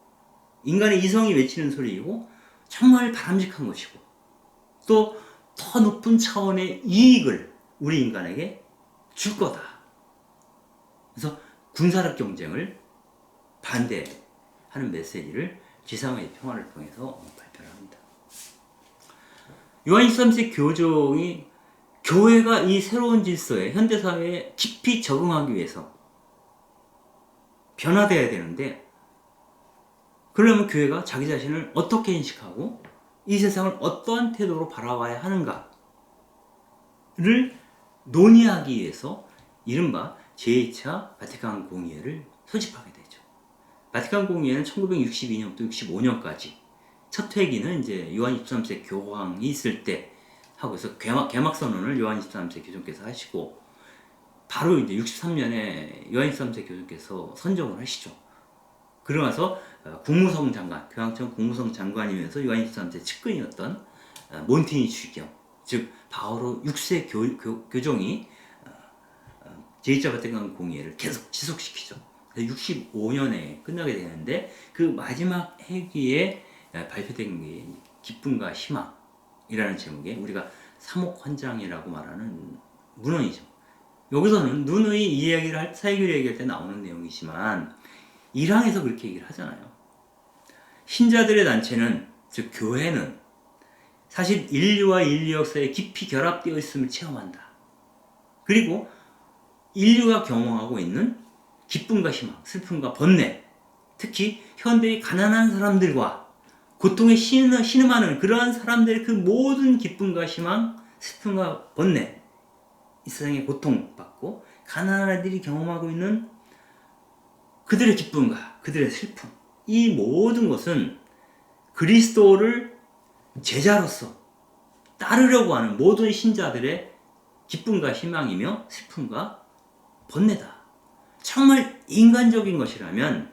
인간의 이성이 외치는 소리이고, 정말 바람직한 것이고, 또 더 높은 차원의 이익을 우리 인간에게 줄 거다. 그래서 군사력 경쟁을 반대하는 메시지를 지상의 평화를 통해서 발표를 합니다. 요한 23세 교종이 교회가 이 새로운 질서에, 현대사회에 깊이 적응하기 위해서 변화되어야 되는데, 그러려면 교회가 자기 자신을 어떻게 인식하고 이 세상을 어떠한 태도로 바라봐야 하는가, 논의하기 위해서 이른바 제2차 바티칸 공의회를 소집하게 되죠. 바티칸 공의회는 1962년부터 65년까지 첫 회기는 이제 요한 23세 교황이 있을 때 하고 있어 개막 선언을 요한 23세 교정께서 하시고 바로 이제 63년에 요한 23세 교정께서 선정을 하시죠. 그러고 나서 국무성 장관, 교황청 국무성 장관이면서 요한 23세 측근이었던 몬티니 주경, 즉 바오로 6세 교종이 제2차 바티칸 공의회를 계속 지속시키죠. 65년에 끝나게 되는데 그 마지막 회기에 발표된 게 기쁨과 희망이라는 제목의 우리가 사목환장이라고 말하는 문헌이죠. 여기서는 누누이 이 이야기를 사회교리 얘기할 때 나오는 내용이지만 1항에서 그렇게 얘기를 하잖아요. 신자들의 단체는, 즉 교회는 사실 인류와 인류 역사에 깊이 결합되어 있음을 체험한다. 그리고 인류가 경험하고 있는 기쁨과 희망, 슬픔과 번뇌, 특히 현대의 가난한 사람들과 고통에 신음하는 그러한 사람들의 그 모든 기쁨과 희망, 슬픔과 번뇌, 이 세상에 고통받고 가난한 아이들이 경험하고 있는 그들의 기쁨과 그들의 슬픔, 이 모든 것은 그리스도를 제자로서 따르려고 하는 모든 신자들의 기쁨과 희망이며 슬픔과 번뇌다. 정말 인간적인 것이라면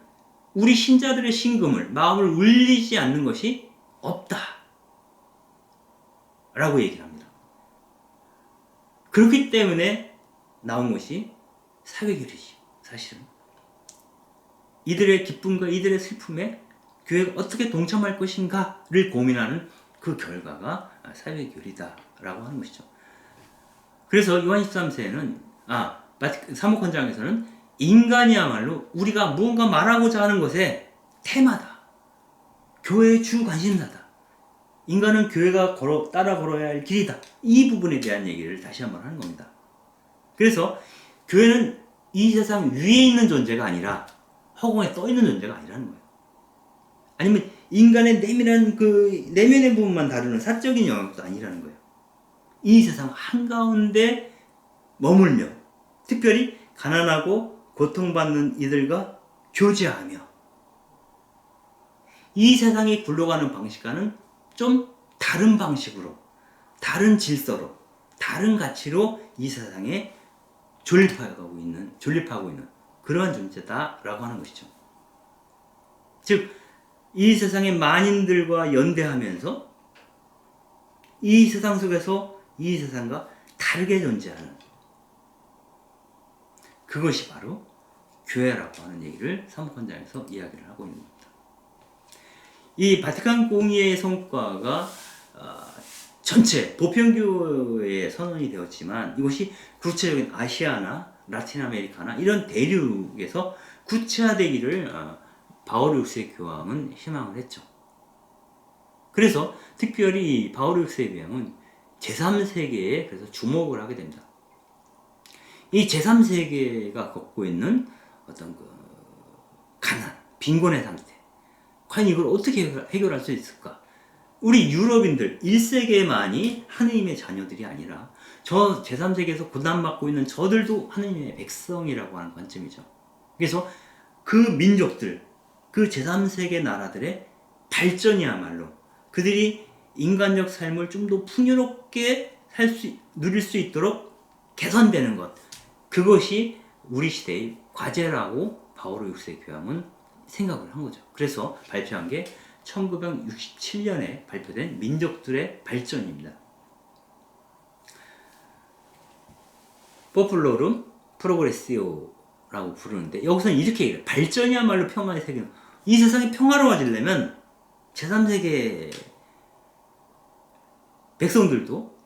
우리 신자들의 심금을, 마음을 울리지 않는 것이 없다 라고 얘기를 합니다. 그렇기 때문에 나온 것이 사회교리지. 사실은 이들의 기쁨과 이들의 슬픔에 교회가 어떻게 동참할 것인가를 고민하는 그 결과가 사회교리다 라고 하는 것이죠. 그래서 요한 13세는 사목헌장에서는 인간이야말로 우리가 무언가 말하고자 하는 것의 테마다. 교회의 주 관심사다. 인간은 교회가 따라 걸어야 할 길이다. 이 부분에 대한 얘기를 다시 한번 하는 겁니다. 그래서 교회는 이 세상 위에 있는 존재가 아니라 허공에 떠 있는 존재가 아니라는 거예요. 아니면 인간의 내면한 그 내면의 부분만 다루는 사적인 영역도 아니라는 거예요. 이 세상 한가운데 머물며 특별히 가난하고 고통받는 이들과 교제하며 이 세상이 굴러가는 방식과는 좀 다른 방식으로, 다른 질서로, 다른 가치로 이 세상에 존립하고 있는 그러한 존재다라고 하는 것이죠. 즉, 이 세상의 만인들과 연대하면서 이 세상 속에서 이 세상과 다르게 존재하는 그것이 바로 교회라고 하는 얘기를 사목헌장에서 이야기를 하고 있는 겁니다. 이 바티칸 공의회의 성과가 전체 보편교회에 선언이 되었지만 이것이 구체적인 아시아나 라틴 아메리카나 이런 대륙에서 구체화되기를 바오로 6세 교황은 희망을 했죠. 그래서 특별히 바오로 6세 교황은 제3세계에 그래서 주목을 하게 됩니다. 이 제3세계가 겪고 있는 어떤 그 가난, 빈곤의 상태, 과연 이걸 어떻게 해결할 수 있을까? 우리 유럽인들 1세계만이 하느님의 자녀들이 아니라 저 제3세계에서 고난받고 있는 저들도 하느님의 백성이라고 하는 관점이죠. 그래서 그 민족들, 그 제3세계 나라들의 발전이야말로 그들이 인간적 삶을 좀 더 풍요롭게 누릴 수 있도록 개선되는 것, 그것이 우리 시대의 과제라고 바오로 6세 교황은 생각을 한 거죠. 그래서 발표한 게 1967년에 발표된 민족들의 발전입니다. 포플로름 프로그레시오라고 부르는데 여기서는 이렇게 얘기해요. 발전이야말로 평화의 세계는 이 세상이 평화로워지려면 제3세계 백성들도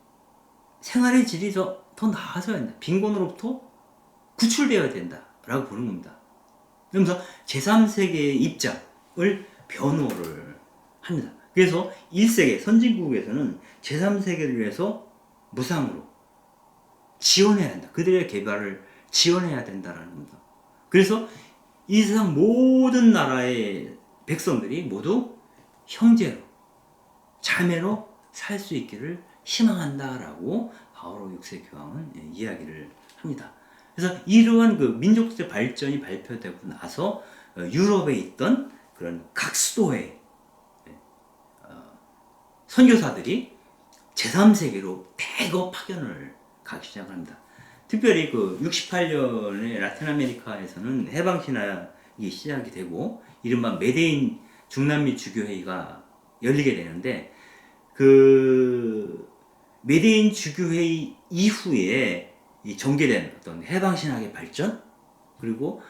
생활의 질이 더 나아져야 된다. 빈곤으로부터 구출되어야 된다라고 보는 겁니다. 그러면서 제3세계의 입장을 변호를 합니다. 그래서 1세계 선진국에서는 제3세계를 위해서 무상으로 지원해야 된다. 그들의 개발을 지원해야 된다라는 겁니다. 그래서 이 세상 모든 나라의 백성들이 모두 형제로, 자매로 살 수 있기를 희망한다라고 바오로 6세 교황은 이야기를 합니다. 그래서 이러한 그 민족주의 발전이 발표되고 나서 유럽에 있던 그런 각 수도의 선교사들이 제3세계로 대거 파견을 가기 시작합니다. 특별히 그 68년에 라틴 아메리카에서는 해방신학이 시작이 되고 이른바 메데인 중남미 주교회의가 열리게 되는데 그 메데인 주교회의 이후에 이 전개된 어떤 해방신학의 발전 그리고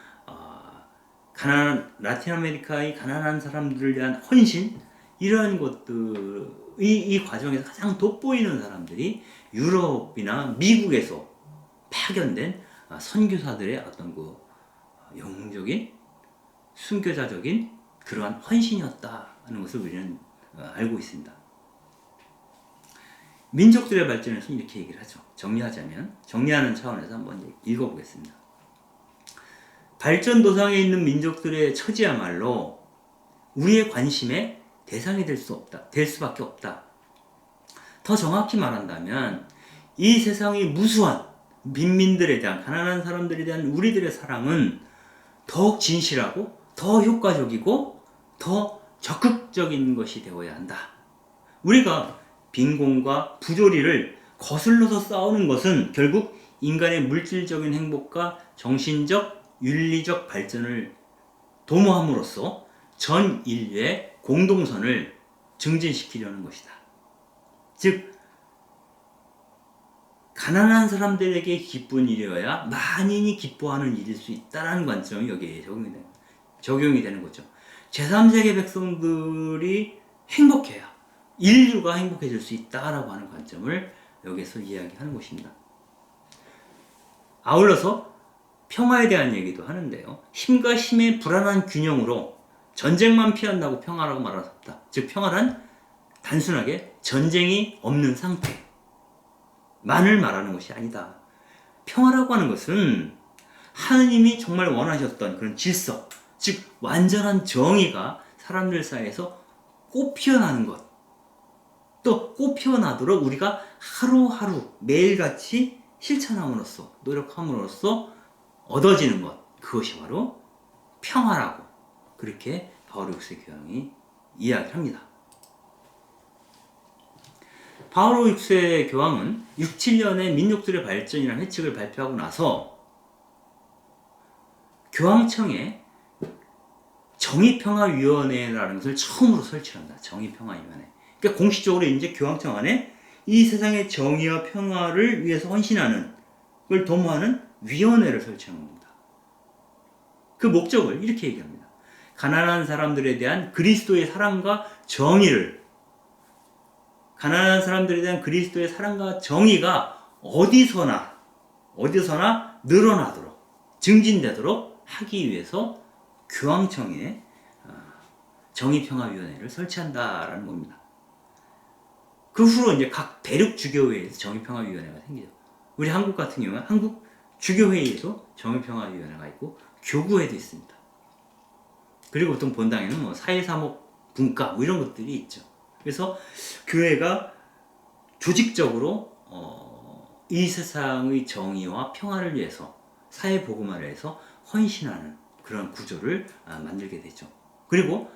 가난한 라틴 아메리카의 가난한 사람들을 위한 헌신 이런 것들이 이 과정에서 가장 돋보이는 사람들이 유럽이나 미국에서 파견된 선교사들의 어떤 그 영웅적인 순교자적인 그러한 헌신이었다는 것을 우리는 알고 있습니다. 민족들의 발전에서 이렇게 얘기를 하죠. 정리하는 차원에서 한번 읽어보겠습니다. 발전 도상에 있는 민족들의 처지야말로 우리의 관심의 대상이 될 수밖에 없다. 더 정확히 말한다면 이 세상의 무수한 빈민들에 대한 가난한 사람들에 대한 우리들의 사랑은 더욱 진실하고 더 효과적이고 더 적극적인 것이 되어야 한다. 우리가 빈곤과 부조리를 거슬러서 싸우는 것은 결국 인간의 물질적인 행복과 정신적, 윤리적 발전을 도모함으로써 전 인류의 공동선을 증진시키려는 것이다. 즉 가난한 사람들에게 기쁜 일이어야 만인이 기뻐하는 일일 수 있다는 관점이 여기에 적용이 되는 거죠. 제3세계 백성들이 행복해야 인류가 행복해질 수 있다라고 하는 관점을 여기서 이야기하는 것입니다. 아울러서 평화에 대한 얘기도 하는데요. 힘과 힘의 불안한 균형으로 전쟁만 피한다고 평화라고 말할 수 없다. 즉 평화란 단순하게 전쟁이 없는 상태만을 말하는 것이 아니다. 평화라고 하는 것은 하느님이 정말 원하셨던 그런 질서, 즉 완전한 정의가 사람들 사이에서 꽃피어나는 것, 또 꽃피어나도록 우리가 하루하루 매일같이 실천함으로써 노력함으로써 얻어지는 것, 그것이 바로 평화라고 그렇게 바오로 6세 교황이 이야기를 합니다. 바오로 6세 교황은 67년에 민족들의 발전이라는 회칙을 발표하고 나서 교황청에 정의평화위원회라는 것을 처음으로 설치한다. 정의평화위원회. 그러니까 공식적으로 이제 교황청 안에 이 세상의 정의와 평화를 위해서 헌신하는 걸 도모하는 위원회를 설치한 겁니다. 그 목적을 이렇게 얘기합니다. 가난한 사람들에 대한 그리스도의 사랑과 정의를 가난한 사람들에 대한 그리스도의 사랑과 정의가 어디서나 늘어나도록 증진되도록 하기 위해서 교황청에 정의평화위원회를 설치한다라는 겁니다. 그 후로 이제 각 대륙 주교회에서 정의평화위원회가 생기죠. 우리 한국 같은 경우는 한국 주교회의에도 정의평화위원회가 있고 교구회도 있습니다. 그리고 보통 본당에는 뭐 사회사목 분과 뭐 이런 것들이 있죠. 그래서 교회가 조직적으로 이 세상의 정의와 평화를 위해서 사회 복음화를 해서 헌신하는 그런 구조를 만들게 되죠. 그리고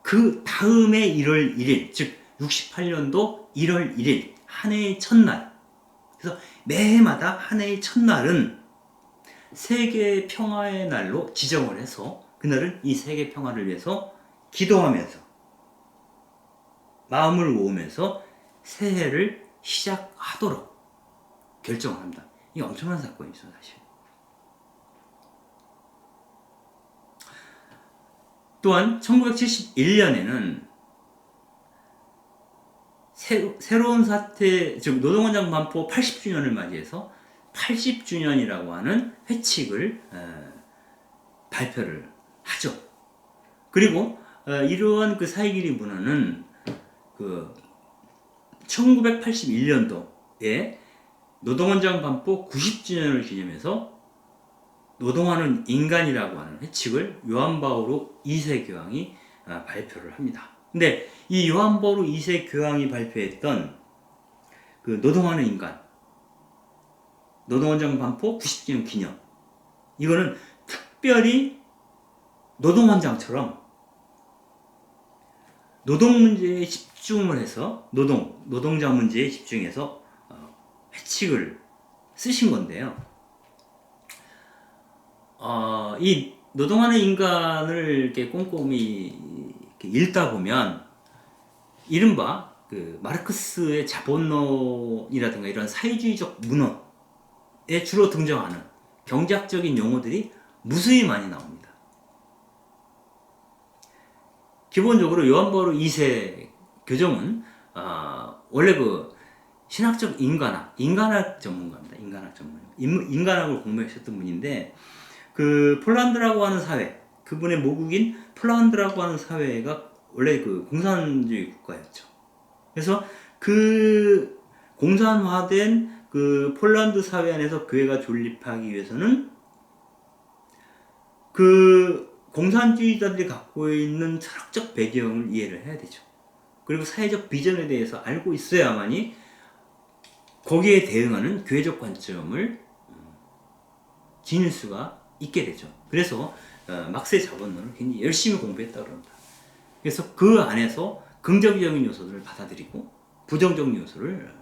그 다음에 1월 1일, 즉 68년도 1월 1일 한 해의 첫날. 그래서 매해마다 한 해의 첫날은 세계 평화의 날로 지정을 해서 그날은 이 세계 평화를 위해서 기도하면서 마음을 모으면서 새해를 시작하도록 결정을 합니다. 이게 엄청난 사건이죠, 사실. 또한 1971년에는 새로운 사태, 즉 노동원장 반포 80주년을 맞이해서 80주년이라고 하는 회칙을 발표를 하죠. 그리고 이러한 그 사이길이 문화는 그 1981년도에 노동원장 반포 90주년을 기념해서 노동하는 인간이라고 하는 회칙을 요한 바오로 2세 교황이 발표를 합니다. 근데 이 요한 바오로 2세 교황이 발표했던 그 노동하는 인간, 노동헌장 반포 90주년 기념. 이거는 특별히 노동헌장처럼 노동 문제에 집중을 해서 노동자 문제에 집중해서 회칙을 쓰신 건데요. 이 노동하는 인간을 이렇게 꼼꼼히 이렇게 읽다 보면 이른바 그 마르크스의 자본론이라든가 이런 사회주의적 문헌에 주로 등장하는 경제학적인 용어들이 무수히 많이 나옵니다. 기본적으로 요한바오로 2세 교정은 원래 그 신학적 인간학 전문가입니다. 인간학을 공부하셨던 분인데 그 폴란드라고 하는 사회, 그분의 모국인 폴란드라고 하는 사회가 원래 그 공산주의 국가였죠. 그래서 그 공산화된 그 폴란드 사회 안에서 교회가 존립하기 위해서는 그 공산주의자들이 갖고 있는 철학적 배경을 이해를 해야 되죠. 그리고 사회적 비전에 대해서 알고 있어야만이 거기에 대응하는 교회적 관점을 지닐 수가 있게 되죠. 그래서 막스의 자본론을 굉장히 열심히 공부했다고 합니다. 그래서 그 안에서 긍정적인 요소들을 받아들이고 부정적인 요소를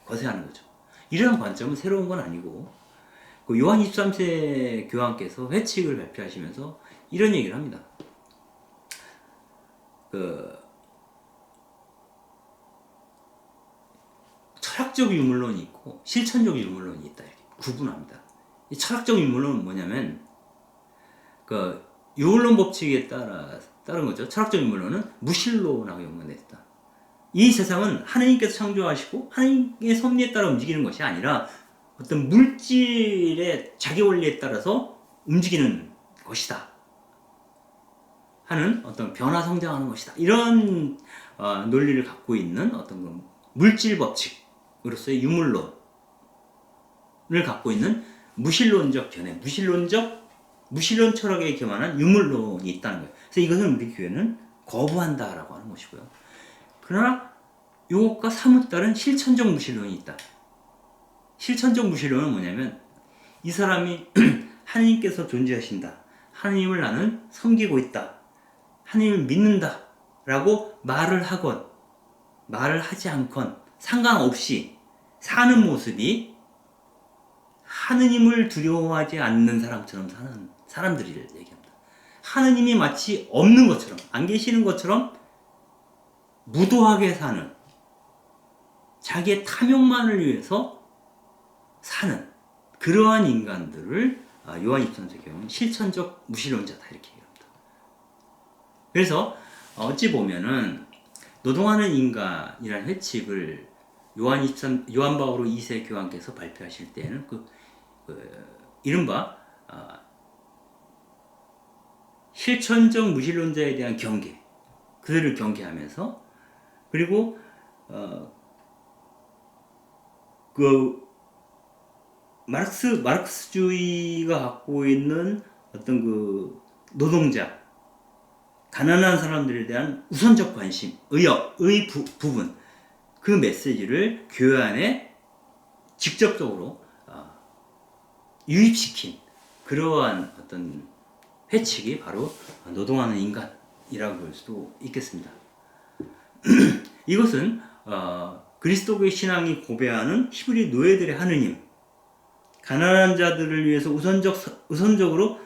거세하는 거죠. 이런 관점은 새로운 건 아니고 그 요한 23세 교황께서 회칙을 발표하시면서 이런 얘기를 합니다. 그 철학적 유물론이 있고 실천적 유물론이 있다, 이렇게 구분합니다. 이 철학적 유물론은 뭐냐면 그 유물론 법칙에 따른 거죠. 철학적 유물론은 무신론하고 연관됐다. 이 세상은 하느님께서 창조하시고 하느님의 섭리에 따라 움직이는 것이 아니라 어떤 물질의 자기 원리에 따라서 움직이는 것이다 하는 어떤 변화 성장하는 것이다, 이런 논리를 갖고 있는 어떤 그 물질 법칙으로서의 유물론을 갖고 있는 무신론적 견해, 무신론 철학에 기반한 유물론이 있다는 거예요. 그래서 이것을 우리 교회는 거부한다라고 하는 것이고요. 그러나 이것과 사뭇 다른 실천적 무신론이 있다. 실천적 무신론은 뭐냐면 이 사람이 하느님께서 존재하신다, 하느님을 나는 섬기고 있다, 하느님을 믿는다 라고 말을 하건 말을 하지 않건 상관없이 사는 모습이 하느님을 두려워하지 않는 사람처럼 사는 사람들을 얘기합니다. 하느님이 마치 없는 것처럼, 안 계시는 것처럼 무도하게 사는, 자기의 탐욕만을 위해서 사는 그러한 인간들을 요한 23세 교황은 실천적 무신론자다, 이렇게 얘기합니다. 그래서 어찌 보면은 노동하는 인간이라는 회칙을 요한 바오로 2세 교황께서 발표하실 때는 이른바 실천적 무신론자에 대한 경계, 그들을 경계하면서, 그리고 그 마르크스주의가 갖고 있는 어떤 그 노동자, 가난한 사람들에 대한 우선적 관심, 부분, 그 메시지를 교회 안에 직접적으로 유입시킨 그러한 어떤 회칙이 바로 노동하는 인간이라고 볼 수도 있겠습니다. 이것은 그리스도교의 신앙이 고배하는 히브리 노예들의 하느님, 가난한 자들을 위해서 우선적으로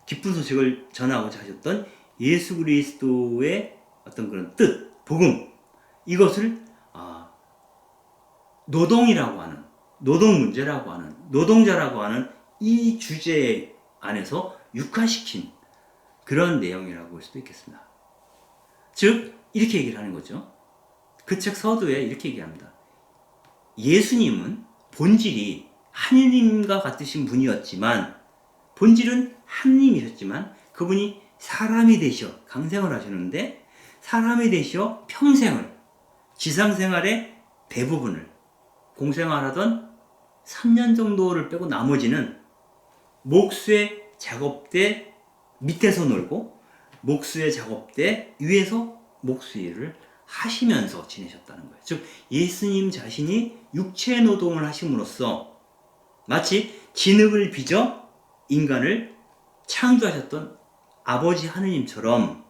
기쁜 소식을 전하고자 하셨던 예수 그리스도의 어떤 그런 뜻, 복음, 이것을 노동이라고 하는, 노동 문제라고 하는, 노동자라고 하는 이 주제 안에서 육화시킨 그런 내용이라고 볼 수도 있겠습니다. 즉 이렇게 얘기를 하는 거죠. 그 책 서두에 이렇게 얘기합니다. 예수님은 본질이 하느님과 같으신 분이었지만, 본질은 하느님이셨지만 그분이 사람이 되시어 강생을 하셨는데, 사람이 되시어 평생을, 지상생활의 대부분을, 공생활하던 3년 정도를 빼고 나머지는 목수의 작업대 밑에서 놀고 목수의 작업대 위에서 목수 일을 하시면서 지내셨다는 거예요. 즉 예수님 자신이 육체 노동을 하심으로써 마치 진흙을 빚어 인간을 창조하셨던 아버지 하느님처럼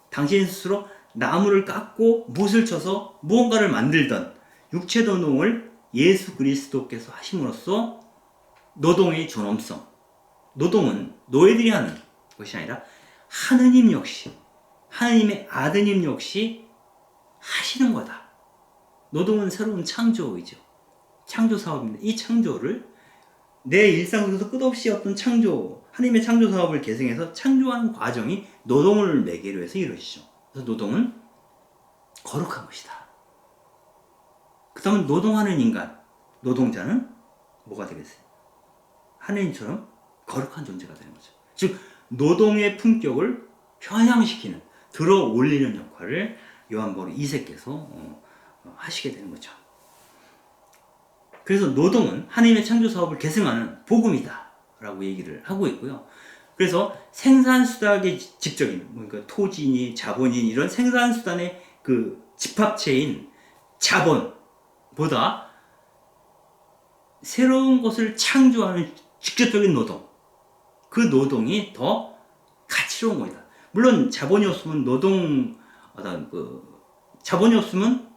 당신 스스로 나무를 깎고 못을 쳐서 무언가를 만들던 육체 노동을 예수 그리스도께서 하심으로써 노동의 존엄성, 노동은 노예들이 하는 것이 아니라 하느님 역시, 하느님의 아드님 역시 하시는 거다. 노동은 새로운 창조이죠. 창조 사업입니다. 이 창조를 내 일상 속에서 끝없이 어떤 창조, 하나님의 창조 사업을 계승해서 창조하는 과정이 노동을 매개로 해서 이루어지죠. 그래서 노동은 거룩한 것이다. 그 다음에 노동하는 인간, 노동자는 뭐가 되겠어요? 하느님처럼 거룩한 존재가 되는 거죠. 즉 노동의 품격을 편향시키는, 들어 올리는 역할을 요한 바오로 2세께서 하시게 되는 거죠. 그래서 노동은 하나님의 창조 사업을 계승하는 복음이다 라고 얘기를 하고 있고요. 그래서 생산수단의 직접인, 그러니까 토지니 자본인 이런 생산수단의 그 집합체인 자본보다 새로운 것을 창조하는 직접적인 노동, 그 노동이 더 가치로운 것이다. 물론 자본이 없으면 자본이 없으면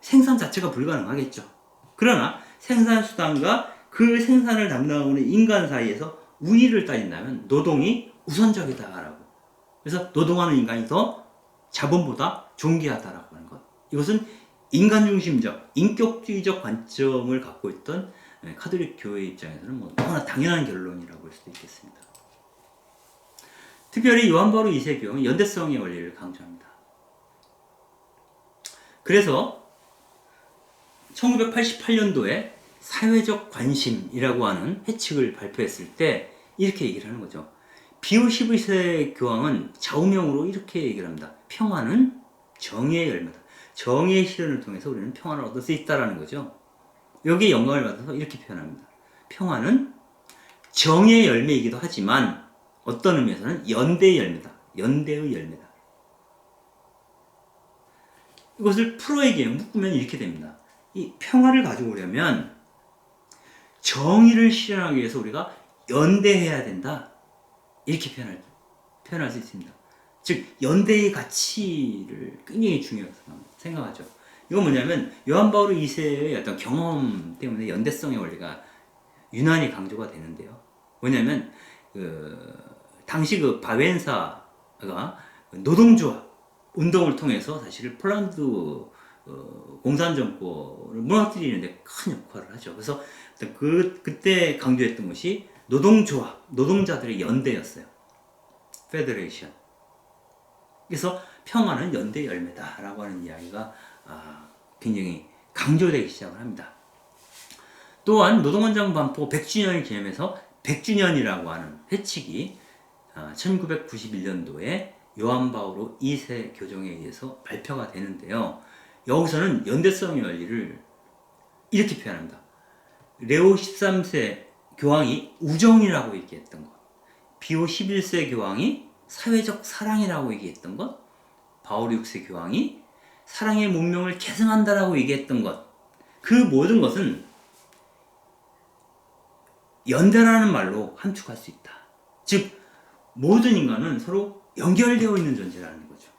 생산 자체가 불가능하겠죠. 그러나 생산수단과 그 생산을 담당하는 인간 사이에서 우위를 따진다면 노동이 우선적이다라고. 그래서 노동하는 인간이 더 자본보다 존귀하다라고 하는 것. 이것은 인간중심적, 인격주의적 관점을 갖고 있던 카톨릭 교회 입장에서는 너무나 당연한 결론이라고 할 수도 있겠습니다. 특별히 요한 바오로 2세 교회는 연대성의 원리를 강조합니다. 그래서 1988년도에 사회적 관심이라고 하는 해칙을 발표했을 때 이렇게 얘기를 하는 거죠. 비오 11세 교황은 좌우명으로 이렇게 얘기를 합니다. 평화는 정의의 열매다. 정의의 실현을 통해서 우리는 평화를 얻을 수 있다는 거죠. 여기에 영감을 받아서 이렇게 표현합니다. 평화는 정의의 열매이기도 하지만 어떤 의미에서는 연대의 열매다. 연대의 열매다. 이것을 풀어에게 묶으면 이렇게 됩니다. 이 평화를 가지고 오려면 정의를 실현하기 위해서 우리가 연대해야 된다. 이렇게 표현할 수 있습니다. 즉 연대의 가치를 굉장히 중요하게 생각하죠. 이건 뭐냐면 요한 바오로 2세의 어떤 경험 때문에 연대성의 원리가 유난히 강조가 되는데요. 뭐냐면 당시 그 바웬사가 노동조합 운동을 통해서 사실 폴란드 공산 정권을 무너뜨리는데 큰 역할을 하죠. 그래서 그때 강조했던 것이 노동조합, 노동자들의 연대였어요. 페더레이션. 그래서 평화는 연대의 열매다라고 하는 이야기가 굉장히 강조되기 시작을 합니다. 또한 노동헌장 반포 100주년을 기념해서 100주년이라고 하는 회칙이 1991년도에 요한 바오로 2세 교정에 의해서 발표가 되는데요. 여기서는 연대성의 원리를 이렇게 표현합니다. 레오 13세 교황이 우정이라고 얘기했던 것, 비오 11세 교황이 사회적 사랑이라고 얘기했던 것, 바오로 6세 교황이 사랑의 문명을 계승한다라고 얘기했던 것, 그 모든 것은 연대라는 말로 함축할 수 있다. 즉 모든 인간은 서로 연결되어 있는 존재라는 거죠.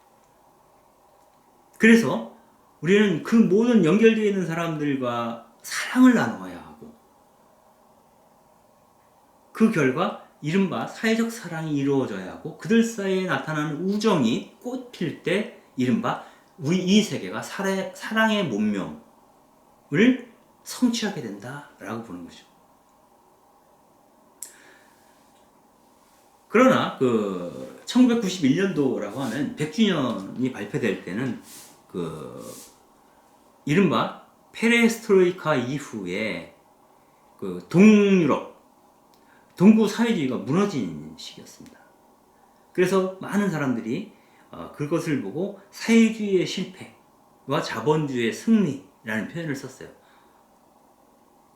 그래서 우리는 그 모든 연결되어 있는 사람들과 사랑을 나누어야 하고, 그 결과 이른바 사회적 사랑이 이루어져야 하고, 그들 사이에 나타나는 우정이 꽃필 때 이른바 우리 이 세계가 사랑의 문명을 성취하게 된다라고 보는 거죠. 그러나 1991년도라고 하면 100주년이 발표될 때는 이른바 페레스트로이카 이후에 동유럽, 동구 사회주의가 무너진 시기였습니다. 그래서 많은 사람들이 그것을 보고 사회주의의 실패와 자본주의의 승리라는 표현을 썼어요.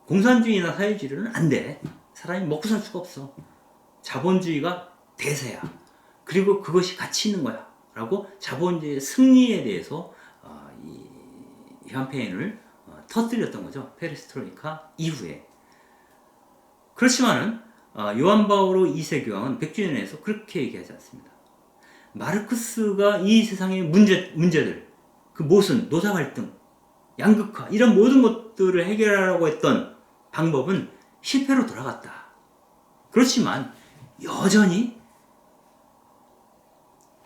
공산주의나 사회주의는 안 돼. 사람이 먹고 살 수가 없어. 자본주의가 대세야. 그리고 그것이 가치 있는 거야. 라고 자본주의의 승리에 대해서 이 캠페인을 터뜨렸던 거죠. 페레스트로이카 이후에. 그렇지만은 요한 바오로 2세 교황은 100주년에서 그렇게 얘기하지 않습니다. 마르크스가 이 세상의 문제들, 그 모순, 노사 갈등, 양극화 이런 모든 것들을 해결하려고 했던 방법은 실패로 돌아갔다. 그렇지만 여전히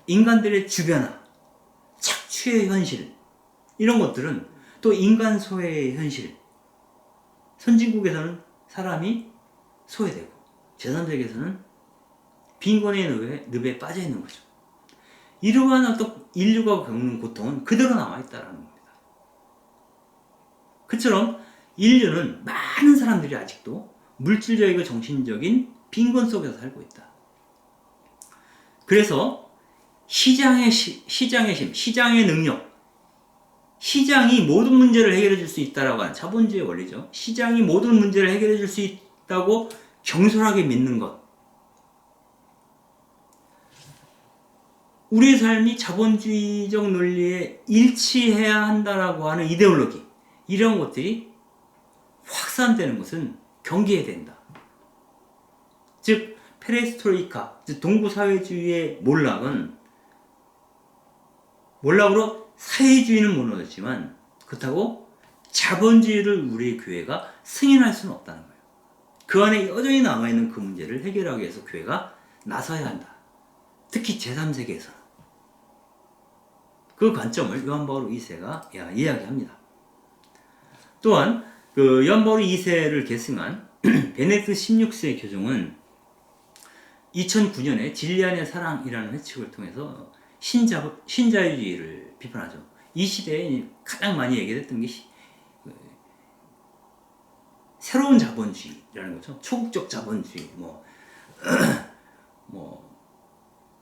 인간들의 주변화, 착취의 현실 이런 것들은 또 인간 소외의 현실, 선진국에서는 사람이 소외되고 제3세계에서는 빈곤의 늪에 빠져 있는 거죠. 이러한 어떤 인류가 겪는 고통은 그대로 남아있다는 겁니다. 그처럼 인류는 많은 사람들이 아직도 물질적이고 정신적인 빈곤 속에서 살고 있다. 그래서 시장의 힘, 시장의 능력, 시장이 모든 문제를 해결해 줄 수 있다라고 하는 자본주의 원리죠. 시장이 모든 문제를 해결해 줄 수 있다고 경솔하게 믿는 것. 우리의 삶이 자본주의적 논리에 일치해야 한다라고 하는 이데올로기, 이런 것들이 확산되는 것은 경계해야 된다. 즉 페레스트로이카, 즉 동부사회주의의 몰락으로 사회주의는 무너졌지만 그렇다고 자본주의를 우리 교회가 승인할 수는 없다는 거예요. 그 안에 여전히 남아있는 그 문제를 해결하기 위해서 교회가 나서야 한다. 특히 제3세계에서는. 그 관점을 요한 바오로 2세가 이야기합니다. 또한 그 요한 바오로 2세를 계승한 베네딕트 16세 교종은 2009년에 진리 안의 사랑이라는 회칙을 통해서 신자유주의를 비판하죠. 이 시대에 가장 많이 얘기했던 게 새로운 자본주의라는 거죠. 초국적 자본주의,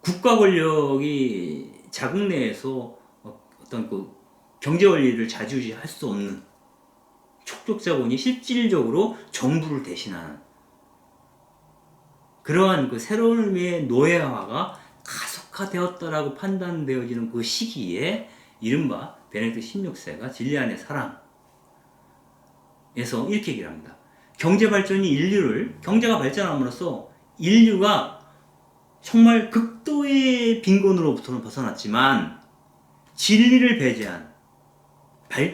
국가 권력이 자국 내에서 어떤 그 경제 원리를 좌지우지할 수 없는 촉적 자본이 실질적으로 정부를 대신하는 그러한 그 새로운 의미의 노예화가 가속화되었다라고 판단되어지는 그 시기에 이른바 베네딕트 16세가 진리 안의 사랑에서 이렇게 얘기를 합니다. 경제가 발전함으로써 인류가 정말 극도의 빈곤으로부터는 벗어났지만 진리를 배제한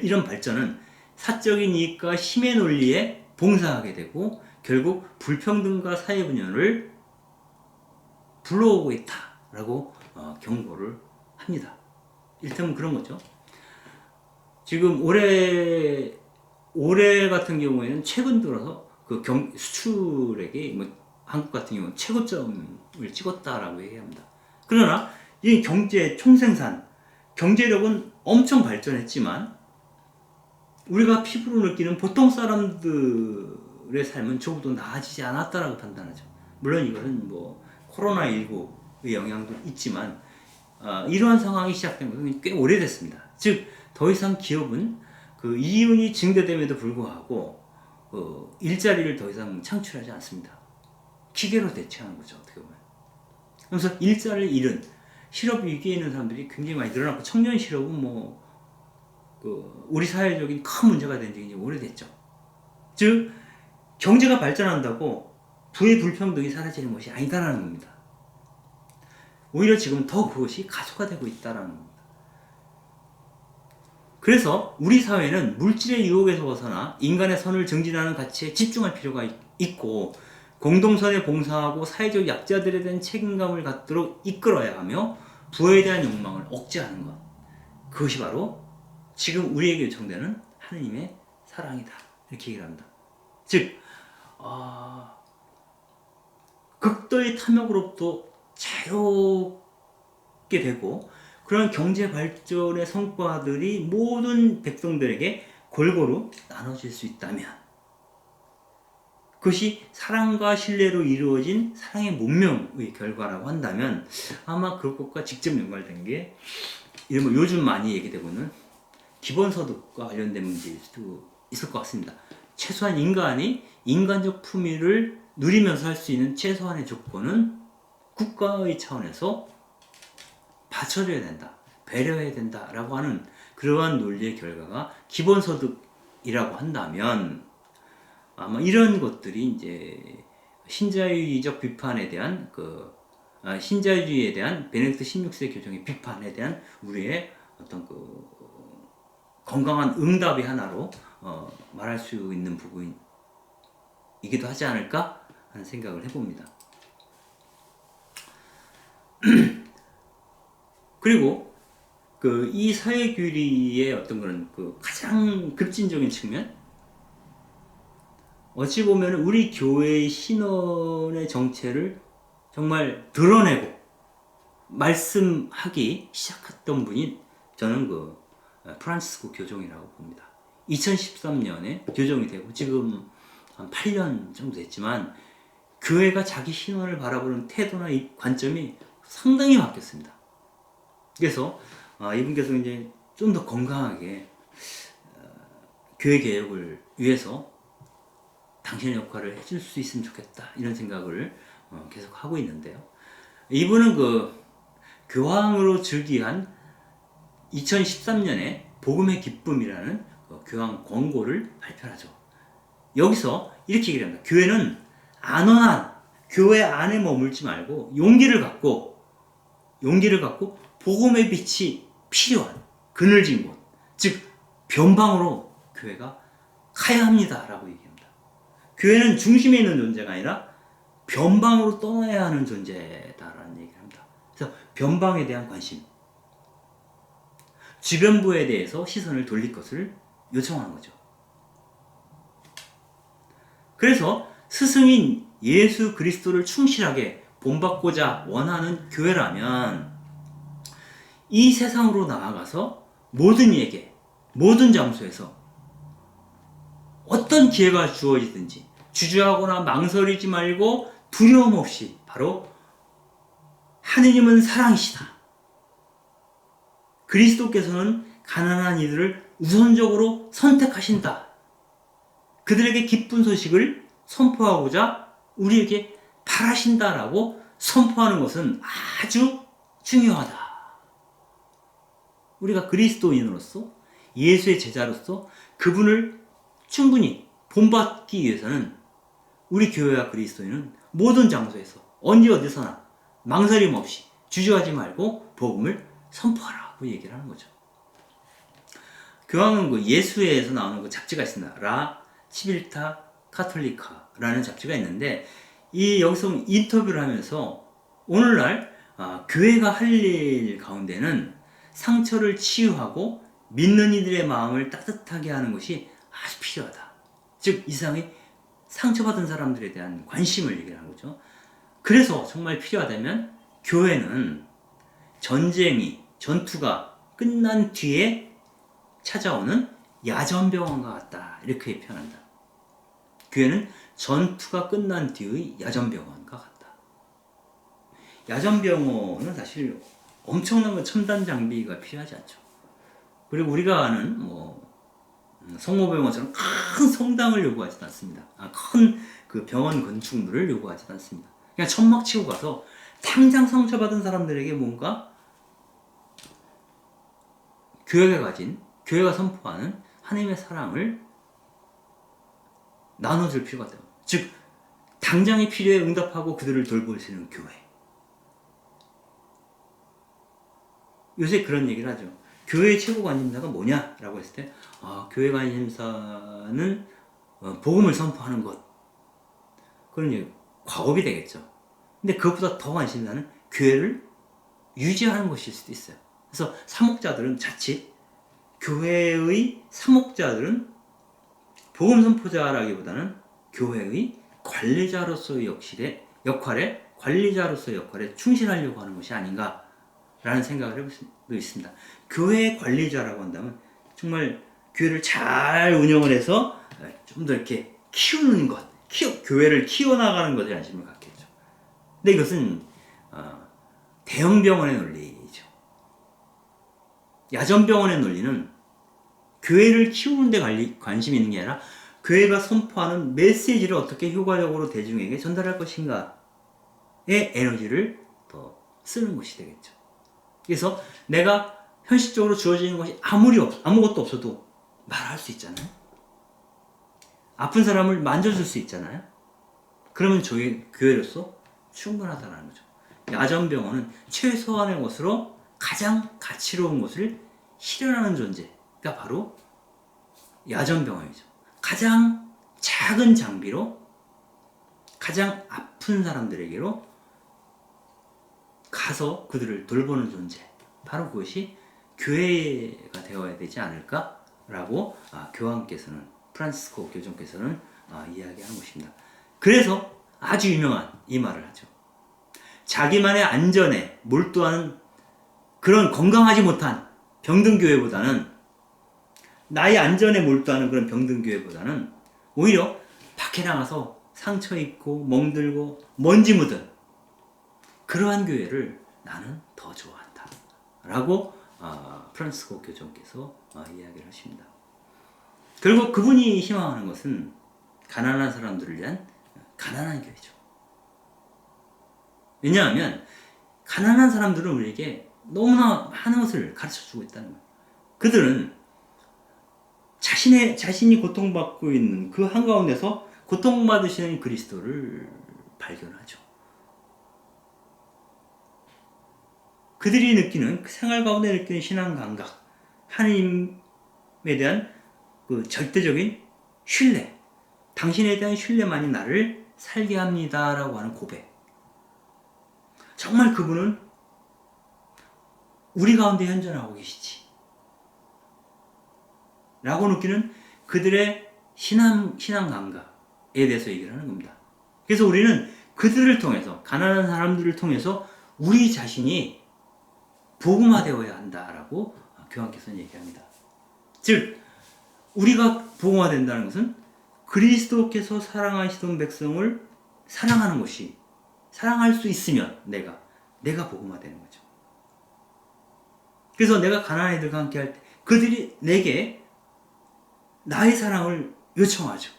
이런 발전은 사적인 이익과 힘의 논리에 봉사하게 되고 결국 불평등과 사회분열을 불러오고 있다라고 경고를 합니다. 일단 그런 거죠. 지금 올해 같은 경우에는 최근 들어서 그 수출액이 한국 같은 경우는 최고점을 찍었다라고 얘기합니다. 그러나 이 경제 총생산, 경제력은 엄청 발전했지만 우리가 피부로 느끼는 보통 사람들의 삶은 조금도 나아지지 않았다라고 판단하죠. 물론 이거는 코로나19의 영향도 있지만 이러한 상황이 시작된 것은 꽤 오래됐습니다. 즉 더 이상 기업은 그 이윤이 증대됨에도 불구하고 일자리를 더 이상 창출하지 않습니다. 기계로 대체하는 거죠, 어떻게 보면. 그래서 일자리를 잃은 실업 위기에 있는 사람들이 굉장히 많이 늘어났고 청년 실업은 우리 사회적인 큰 문제가 된 지 이제 오래됐죠. 즉 경제가 발전한다고 부의 불평등이 사라지는 것이 아니다라는 겁니다. 오히려 지금 더 그것이 가속화되고 있다라는 겁니다. 그래서 우리 사회는 물질의 유혹에서 벗어나 인간의 선을 증진하는 가치에 집중할 필요가 있고 공동선에 봉사하고 사회적 약자들에 대한 책임감을 갖도록 이끌어야 하며 부에 대한 욕망을 억제하는 것. 그것이 바로 지금 우리에게 요청되는 하느님의 사랑이다. 이렇게 얘기를 합니다. 즉 극도의 탐욕으로부터 자유롭게 되고 그런 경제 발전의 성과들이 모든 백성들에게 골고루 나눠질 수 있다면 그것이 사랑과 신뢰로 이루어진 사랑의 문명의 결과라고 한다면 아마 그것과 직접 연관된 게 요즘 많이 얘기되고 있는 기본소득과 관련된 문제일 수도 있을 것 같습니다. 최소한 인간이 인간적 품위를 누리면서 할 수 있는 최소한의 조건은 국가의 차원에서 받쳐줘야 된다, 배려해야 된다라고 하는 그러한 논리의 결과가 기본소득이라고 한다면 아마 이런 것들이 이제 신자유주의적 비판에 대한 신자유주의에 대한 베네딕트 16세 교정의 비판에 대한 우리의 어떤 건강한 응답의 하나로 말할 수 있는 부분이기도 하지 않을까 하는 생각을 해봅니다. 그리고 이 사회규리의 어떤 그런 가장 급진적인 측면, 어찌 보면 우리 교회의 신원의 정체를 정말 드러내고 말씀하기 시작했던 분이 저는 프란치스코 교종이라고 봅니다. 2013년에 교종이 되고 지금 한 8년 정도 됐지만 교회가 자기 신원을 바라보는 태도나 이 관점이 상당히 바뀌었습니다. 그래서 이분께서 이제 좀 더 건강하게 교회 개혁을 위해서 당신의 역할을 해줄 수 있으면 좋겠다 이런 생각을 계속 하고 있는데요. 이분은 교황으로 즉위한 2013년에 복음의 기쁨이라는 교황 권고를 발표하죠. 여기서 이렇게 얘기를 합니다. 교회는 안온한 교회 안에 머물지 말고 용기를 갖고 복음의 빛이 필요한 그늘진 곳, 즉 변방으로 교회가 가야 합니다라고 얘기합니다. 교회는 중심에 있는 존재가 아니라 변방으로 떠나야 하는 존재다라는 얘기를 합니다. 그래서 변방에 대한 관심, 주변부에 대해서 시선을 돌릴 것을 요청하는 거죠. 그래서 스승인 예수 그리스도를 충실하게 본받고자 원하는 교회라면 이 세상으로 나아가서 모든 이에게, 모든 장소에서 어떤 기회가 주어지든지 주저하거나 망설이지 말고 두려움 없이 바로 하느님은 사랑이시다. 그리스도께서는 가난한 이들을 우선적으로 선택하신다. 그들에게 기쁜 소식을 선포하고자 우리에게 바라신다라고 선포하는 것은 아주 중요하다. 우리가 그리스도인으로서 예수의 제자로서 그분을 충분히 본받기 위해서는 우리 교회와 그리스도인은 모든 장소에서 언제 어디서나 망설임 없이 주저하지 말고 복음을 선포하라고 얘기를 하는 거죠. 교황은 예수회에서 나오는 잡지가 있습니다. 라 치빌타 카톨리카라는 잡지가 있는데 여기서 인터뷰를 하면서 오늘날 교회가 할 일 가운데는 상처를 치유하고 믿는 이들의 마음을 따뜻하게 하는 것이 아주 필요하다. 즉 이 세상에 상처받은 사람들에 대한 관심을 얘기를 하는 거죠. 그래서 정말 필요하다면 교회는 전투가 끝난 뒤에 찾아오는 야전병원과 같다. 이렇게 표현한다. 교회는 전투가 끝난 뒤의 야전병원과 같다. 야전병원은 사실 엄청난 첨단 장비가 필요하지 않죠. 그리고 우리가 아는 성모병원처럼 큰 성당을 요구하지 않습니다. 큰 병원 건축물을 요구하지 않습니다. 그냥 천막 치고 가서 당장 상처받은 사람들에게 뭔가 교회가 선포하는 하나님의 사랑을 나눠줄 필요가 있다. 즉 당장의 필요에 응답하고 그들을 돌볼 수 있는 교회. 요새 그런 얘기를 하죠. 교회의 최고 관심사가 뭐냐라고 했을 때 교회 관심사는 복음을 선포하는 것. 그런 얘기, 과업이 되겠죠. 근데 그것보다 더 관심사는 교회를 유지하는 것일 수도 있어요. 그래서 사목자들은 자칫 교회의 사목자들은 복음 선포자라기보다는 교회의 관리자로서의 역할에 충실하려고 하는 것이 아닌가라는 생각을 해볼 수도 있습니다. 교회의 관리자라고 한다면 정말 교회를 잘 운영을 해서 좀 더 이렇게 키우는 것, 교회를 키워나가는 것에 관심을 갖겠죠. 근데 이것은 대형 병원의 논리죠. 야전병원의 논리는 교회를 키우는 데 관심이 있는 게 아니라 교회가 선포하는 메시지를 어떻게 효과적으로 대중에게 전달할 것인가에 에너지를 더 쓰는 것이 되겠죠. 그래서 내가 현실적으로 주어지는 것이 아무것도 없어도 말할 수 있잖아요. 아픈 사람을 만져줄 수 있잖아요. 그러면 저희 교회로서 충분하다는 거죠. 야전병원은 최소한의 것으로 가장 가치로운 것을 실현하는 존재가 바로 야전병원이죠. 가장 작은 장비로 가장 아픈 사람들에게로 가서 그들을 돌보는 존재, 바로 그것이 교회가 되어야 되지 않을까라고 교황께서는, 프란시스코 교宗께서는 이야기하는 것입니다. 그래서 아주 유명한 이 말을 하죠. 자기만의 안전에 몰두하는 그런 건강하지 못한 병든교회보다는, 나의 안전에 몰두하는 그런 병든교회보다는 오히려 밖에 나가서 상처 입고 멍들고 먼지 묻은 그러한 교회를 나는 더 좋아한다 라고 프란시스코 교宗께서 이야기를 하십니다. 결국 그분이 희망하는 것은 가난한 사람들을 위한 가난한 교회죠. 왜냐하면 가난한 사람들은 우리에게 너무나 많은 것을 가르쳐주고 있다는 거예요. 그들은 자신이 고통받고 있는 그 한가운데서 고통받으시는 그리스도를 발견하죠. 그들이 느끼는, 그 생활 가운데 느끼는 신앙 감각, 하나님에 대한 그 절대적인 신뢰, 당신에 대한 신뢰만이 나를 살게 합니다 라고 하는 고백. 정말 그분은 우리 가운데 현존하고 계시지 라고 느끼는 그들의 신앙 감각에 대해서 얘기를 하는 겁니다. 그래서 우리는 그들을 통해서, 가난한 사람들을 통해서 우리 자신이 복음화되어야 한다라고 교황께서는 얘기합니다. 즉 우리가 복음화된다는 것은 그리스도께서 사랑하시던 백성을 사랑하는 것이, 사랑할 수 있으면 내가 복음화되는 거죠. 그래서 내가 가난한 이들과 함께 할 때 그들이 내게 나의 사랑을 요청하죠.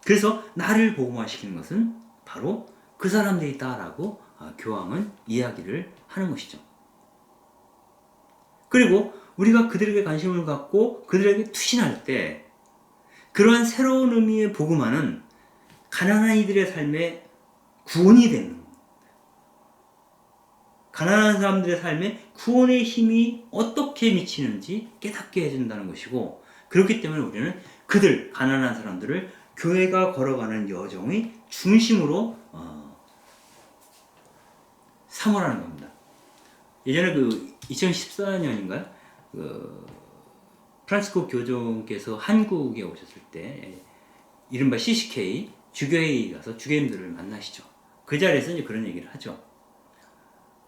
그래서 나를 복음화시키는 것은 바로 그 사람들이다라고 교황은 이야기를 하는 것이죠. 그리고 우리가 그들에게 관심을 갖고 그들에게 투신할 때 그러한 새로운 의미의 복음화는 가난한 이들의 삶에 구원이 되는 겁니다. 가난한 사람들의 삶에 구원의 힘이 어떻게 미치는지 깨닫게 해준다는 것이고, 그렇기 때문에 우리는 가난한 사람들을 교회가 걸어가는 여정의 중심으로 삼으라는 겁니다. 예전에 2014년인가요? 프란시스코 교宗께서 한국에 오셨을 때 이른바 CCK 주교회에 가서 주교님들을 만나시죠. 그 자리에서 이제 그런 얘기를 하죠.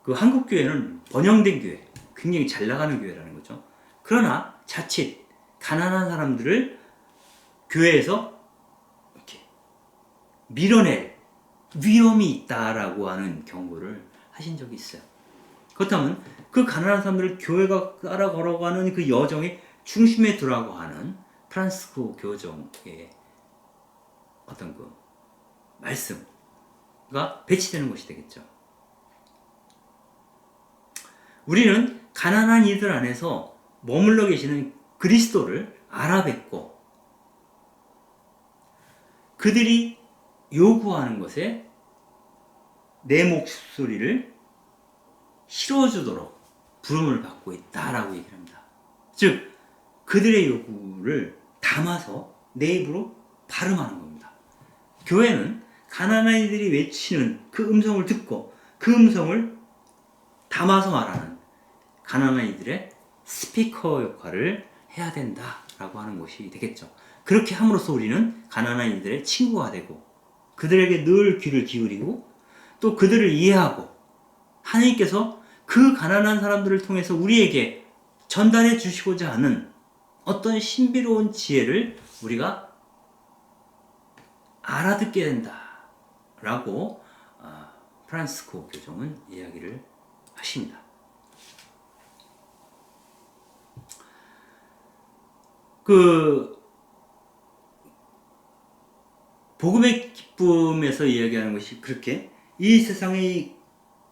그 한국 교회는 번영된 교회, 굉장히 잘 나가는 교회라는 거죠. 그러나 자칫 가난한 사람들을 교회에서 이렇게 밀어낼 위험이 있다라고 하는 경고를 하신 적이 있어요. 그렇다면 그 가난한 사람들을 교회가 따라 걸어가는 그 여정의 중심에 두라고 하는 프란시스코 교종의 어떤 그 말씀가 배치되는 것이 되겠죠. 우리는 가난한 이들 안에서 머물러 계시는 그리스도를 알아뵙고 그들이 요구하는 것에 내 목소리를 실어주도록 부름을 받고 있다라고 얘기를 합니다. 즉 그들의 요구를 담아서 내 입으로 발음하는 겁니다. 교회는 가난한 이들이 외치는 그 음성을 듣고 그 음성을 담아서 말하는 가난한 이들의 스피커 역할을 해야 된다라고 하는 것이 되겠죠. 그렇게 함으로써 우리는 가난한 이들의 친구가 되고 그들에게 늘 귀를 기울이고 또 그들을 이해하고 하나님께서 그 가난한 사람들을 통해서 우리에게 전달해 주시고자 하는 어떤 신비로운 지혜를 우리가 알아듣게 된다라고 프란시스코 교종은 이야기를 하십니다. 복음의 기쁨에서 이야기하는 것이 그렇게 이 세상의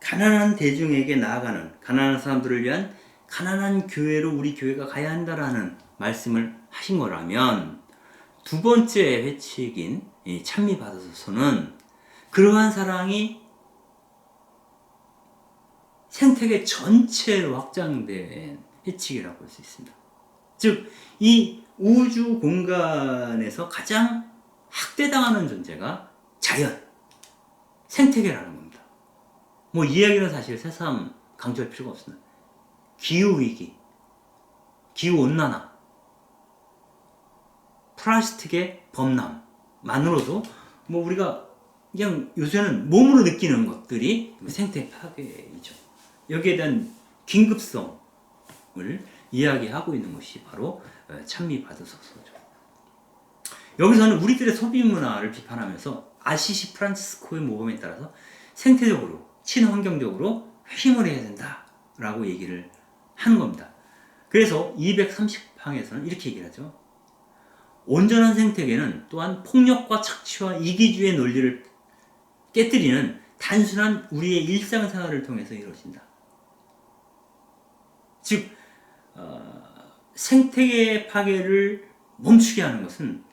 가난한 대중에게 나아가는, 가난한 사람들을 위한 가난한 교회로 우리 교회가 가야 한다라는 말씀을 하신 거라면 두 번째 회칙인 이 찬미받으소서는 그러한 사랑이 생태계 전체로 확장된 회칙이라고 볼 수 있습니다. 즉, 이 우주 공간에서 가장 학대당하는 존재가 자연, 생태계라는 겁니다. 뭐 이야기는 사실 새삼 강조할 필요가 없습니다. 기후위기, 기후온난화, 플라스틱의 범람만으로도 뭐 우리가 그냥 요새는 몸으로 느끼는 것들이 생태 파괴이죠. 여기에 대한 긴급성을 이야기하고 있는 것이 바로 찬미받으소서죠. 여기서는 우리들의 소비 문화를 비판하면서 아시시 프란치스코의 모범에 따라서 생태적으로, 친환경적으로 회심을 해야 된다라고 얘기를 하는 겁니다. 그래서 230항에서는 이렇게 얘기를 하죠. 온전한 생태계는 또한 폭력과 착취와 이기주의 논리를 깨뜨리는 단순한 우리의 일상생활을 통해서 이루어진다. 즉, 생태계 파괴를 멈추게 하는 것은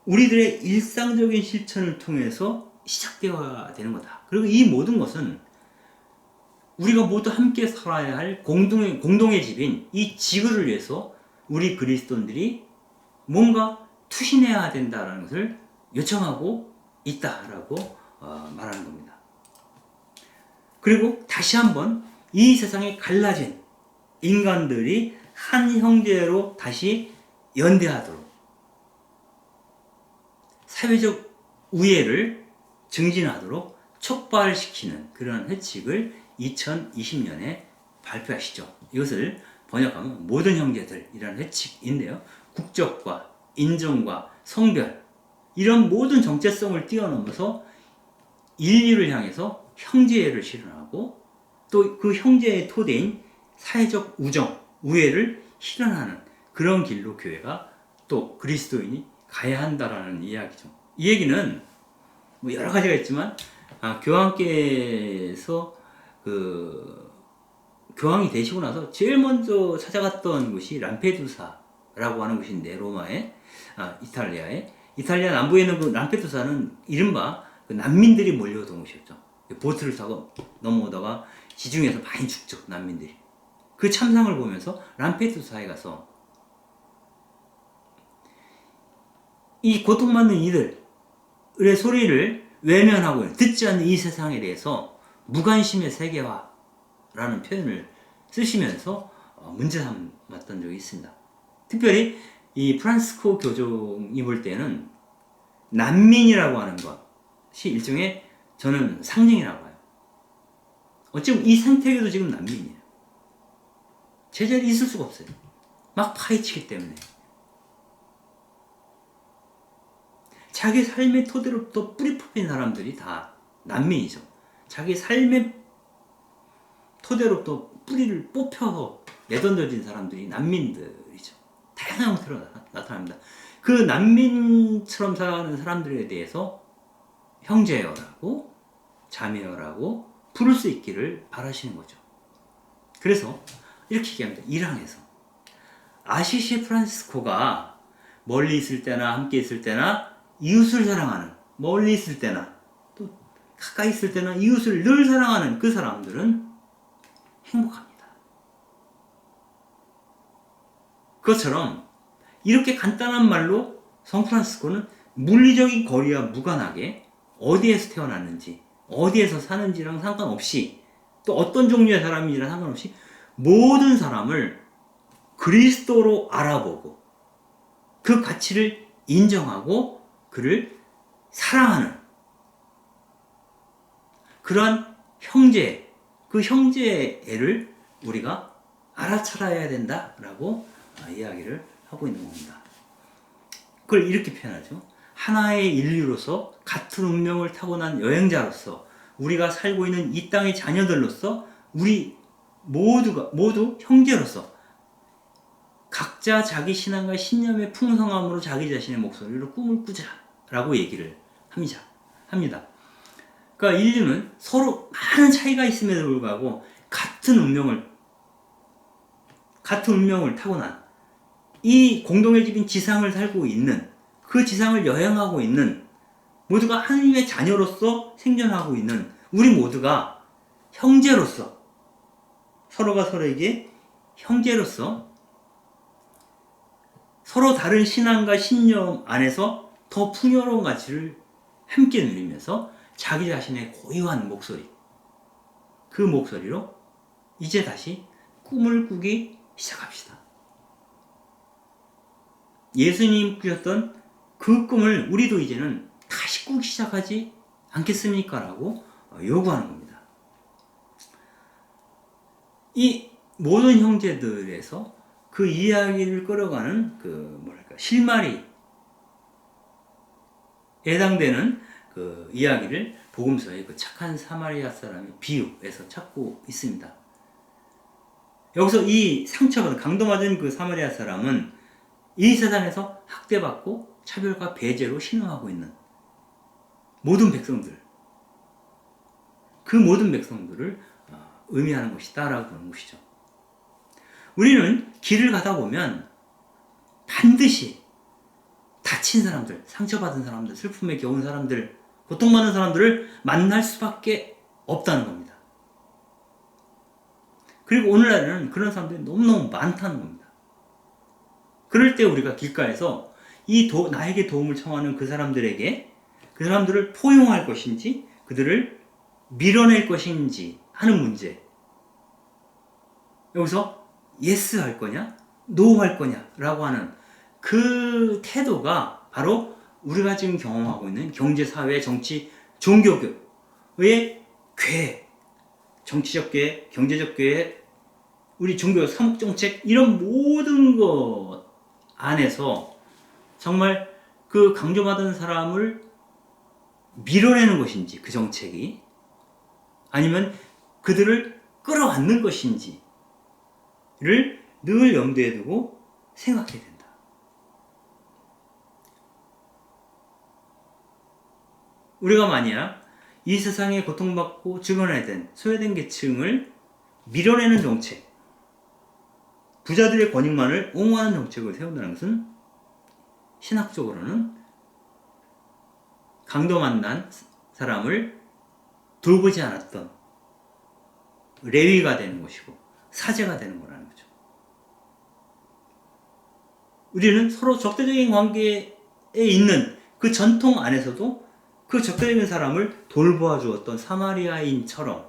우리들의 일상적인 실천을 통해서 시작되어야 되는 거다. 그리고 이 모든 것은 우리가 모두 함께 살아야 할 공동의 집인 이 지구를 위해서 우리 그리스도인들이 뭔가 투신해야 된다는 것을 요청하고 있다라고 말하는 겁니다. 그리고 다시 한번 이 세상에 갈라진 인간들이 한 형제로 다시 연대하도록 사회적 우애를 증진하도록 촉발시키는 그런 회칙을 2020년에 발표하시죠. 이것을 번역하면 모든 형제들이라는 회칙인데요. 국적과 인종과 성별 이런 모든 정체성을 뛰어넘어서 인류를 향해서 형제를 실현하고 또 그 형제의 토대인 사회적 우정, 우애를 실현하는 그런 길로 교회가 또 그리스도인이 가야 한다라는 이야기죠. 이 얘기는 뭐 여러 가지가 있지만 교황께서 교황이 되시고 나서 제일 먼저 찾아갔던 곳이 람페두사라고 하는 곳인데 로마의 이탈리아 남부에 있는 그 람페두사는 이른바 그 난민들이 몰려오던 곳이었죠. 보트를 타고 넘어오다가 지중해에서 많이 죽죠, 난민들이. 그 참상을 보면서 람페두사에 가서 이 고통받는 이들의 소리를 외면하고 듣지 않는 이 세상에 대해서 무관심의 세계화라는 표현을 쓰시면서 문제 삼았던 적이 있습니다. 특별히 이 프란시스코 교종이 볼 때는 난민이라고 하는 것이 일종의 저는 상징이라고 봐요. 어찌보면 이 생태계도 지금 난민이에요. 제자리 있을 수가 없어요. 막 파헤치기 때문에. 자기 삶의 토대로부터 뿌리 뽑힌 사람들이 다 난민이죠. 자기 삶의 토대로부터 뿌리를 뽑혀서 내던져진 사람들이 난민들이죠. 다양한 형태로 나타납니다. 그 난민처럼 사는 사람들에 대해서 형제여라고 자매여라고 부를 수 있기를 바라시는 거죠. 그래서 이렇게 얘기합니다. 1항에서 아시시 프란시스코가 멀리 있을 때나 함께 있을 때나 이웃을 사랑하는, 멀리 있을 때나 또 가까이 있을 때나 이웃을 늘 사랑하는 그 사람들은 행복합니다. 그것처럼 이렇게 간단한 말로 성 프란시스코는 물리적인 거리와 무관하게 어디에서 태어났는지 어디에서 사는지랑 상관없이 또 어떤 종류의 사람인지랑 상관없이 모든 사람을 그리스도로 알아보고 그 가치를 인정하고 그를 사랑하는 그러한 형제, 그 형제애를 우리가 알아차려야 된다라고 이야기를 하고 있는 겁니다. 그걸 이렇게 표현하죠. 하나의 인류로서 같은 운명을 타고난 여행자로서 우리가 살고 있는 이 땅의 자녀들로서 우리 모두 형제로서 각자 자기 신앙과 신념의 풍성함으로 자기 자신의 목소리로 꿈을 꾸자라고 얘기를 합니다. 그러니까 인류는 서로 많은 차이가 있음에도 불구하고 같은 운명을 타고난 이 공동의 집인 지상을 살고 있는, 그 지상을 여행하고 있는, 모두가 하나님의 자녀로서 생존하고 있는 우리 모두가 형제로서, 서로가 서로에게 형제로서 서로 다른 신앙과 신념 안에서 더 풍요로운 가치를 함께 누리면서 자기 자신의 고유한 목소리, 그 목소리로 이제 다시 꿈을 꾸기 시작합시다. 예수님 꾸셨던 그 꿈을 우리도 이제는 다시 꾸기 시작하지 않겠습니까? 라고 요구하는 겁니다. 이 모든 형제들에서 그 이야기를 끌어가는 실마리 해당되는 그 이야기를 복음서의 그 착한 사마리아 사람의 비유에서 찾고 있습니다. 여기서 이 상처받은, 강도맞은 그 사마리아 사람은 이 세상에서 학대받고 차별과 배제로 신음하고 있는 모든 백성들, 그 모든 백성들을 의미하는 것이다라고 보는 것이죠. 우리는 길을 가다 보면 반드시 다친 사람들, 상처받은 사람들, 슬픔에 겨운 사람들, 고통받는 사람들을 만날 수밖에 없다는 겁니다. 그리고 오늘날에는 그런 사람들이 너무너무 많다는 겁니다. 그럴 때 우리가 길가에서 나에게 도움을 청하는 그 사람들에게, 그 사람들을 포용할 것인지 그들을 밀어낼 것인지 하는 문제, 여기서 예스 할 거냐 노 할 거냐 라고 하는 그 태도가 바로 우리가 지금 경험하고 있는 경제, 사회, 정치, 종교의 궤, 정치적 궤, 경제적 궤, 우리 종교, 사목정책, 이런 모든 것 안에서 정말 그 강조받은 사람을 밀어내는 것인지, 그 정책이 아니면 그들을 끌어안는 것인지를 늘 염두에 두고 생각해야 된다. 우리가 만약 이 세상에 고통받고 죽어나야 소외된 계층을 밀어내는 정책, 부자들의 권익만을 옹호하는 정책을 세운다는 것은 신학적으로는 강도 만난 사람을 돌보지 않았던 레위가 되는 것이고 사제가 되는 거라는 거죠. 우리는 서로 적대적인 관계에 있는 그 전통 안에서도 그 적대적인 사람을 돌보아 주었던 사마리아인처럼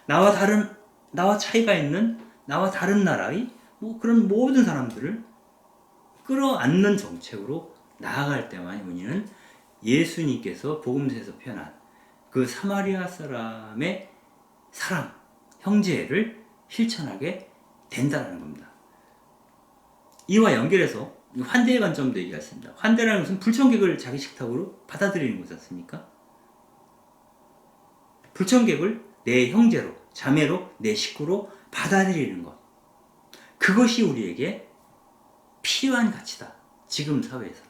나와 차이가 있는, 나와 다른 나라의 그런 모든 사람들을 끌어안는 정책으로 나아갈 때만 우리는 예수님께서 복음서에서 표현한 그 사마리아 사람의 사랑, 형제를 실천하게 된다는 겁니다. 이와 연결해서 환대의 관점도 얘기했습니다. 환대라는 것은 불청객을 자기 식탁으로 받아들이는 거지 않습니까? 불청객을 내 형제로, 자매로, 내 식구로 받아들이는 것, 그것이 우리에게 필요한 가치다. 지금 사회에서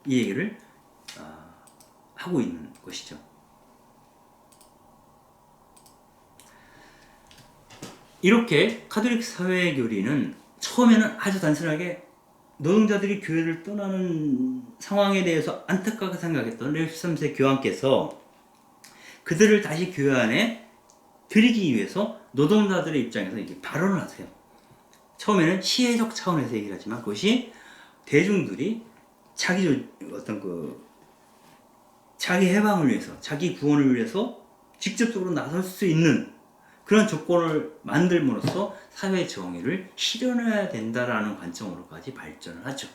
이 얘기를 하고 있는 것이죠. 이렇게 카톨릭 사회의 교리는 처음에는 아주 단순하게 노동자들이 교회를 떠나는 상황에 대해서 안타깝게 생각했던 레오 13세 교황께서 그들을 다시 교회 안에 들이기 위해서 노동자들의 입장에서 이렇게 발언을 하세요. 처음에는 시혜적 차원에서 얘기를 하지만 그것이 대중들이 자기 해방을 위해서, 자기 구원을 위해서 직접적으로 나설 수 있는 그런 조건을 만들므로써 사회 정의를 실현해야 된다라는 관점으로까지 발전을 하죠.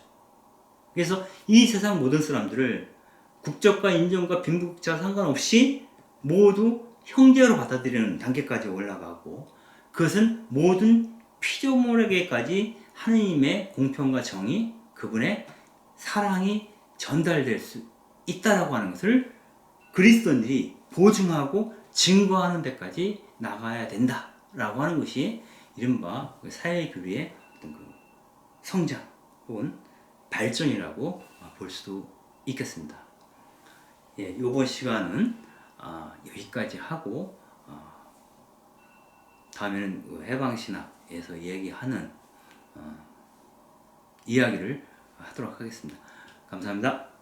그래서 이 세상 모든 사람들을 국적과 인종과 빈국자 상관없이 모두 형제로 받아들이는 단계까지 올라가고, 그것은 모든 피조물에게까지 하느님의 공평과 정의, 그분의 사랑이 전달될 수 있다라고 하는 것을 그리스도인들이 보증하고 증거하는 데까지 나가야 된다라고 하는 것이 이른바 사회 교리의 어떤 그 성장 혹은 발전이라고 볼 수도 있겠습니다. 예, 이번 시간은 여기까지 하고 다음에는 해방신학에서 얘기하는 이야기를 하도록 하겠습니다. 감사합니다.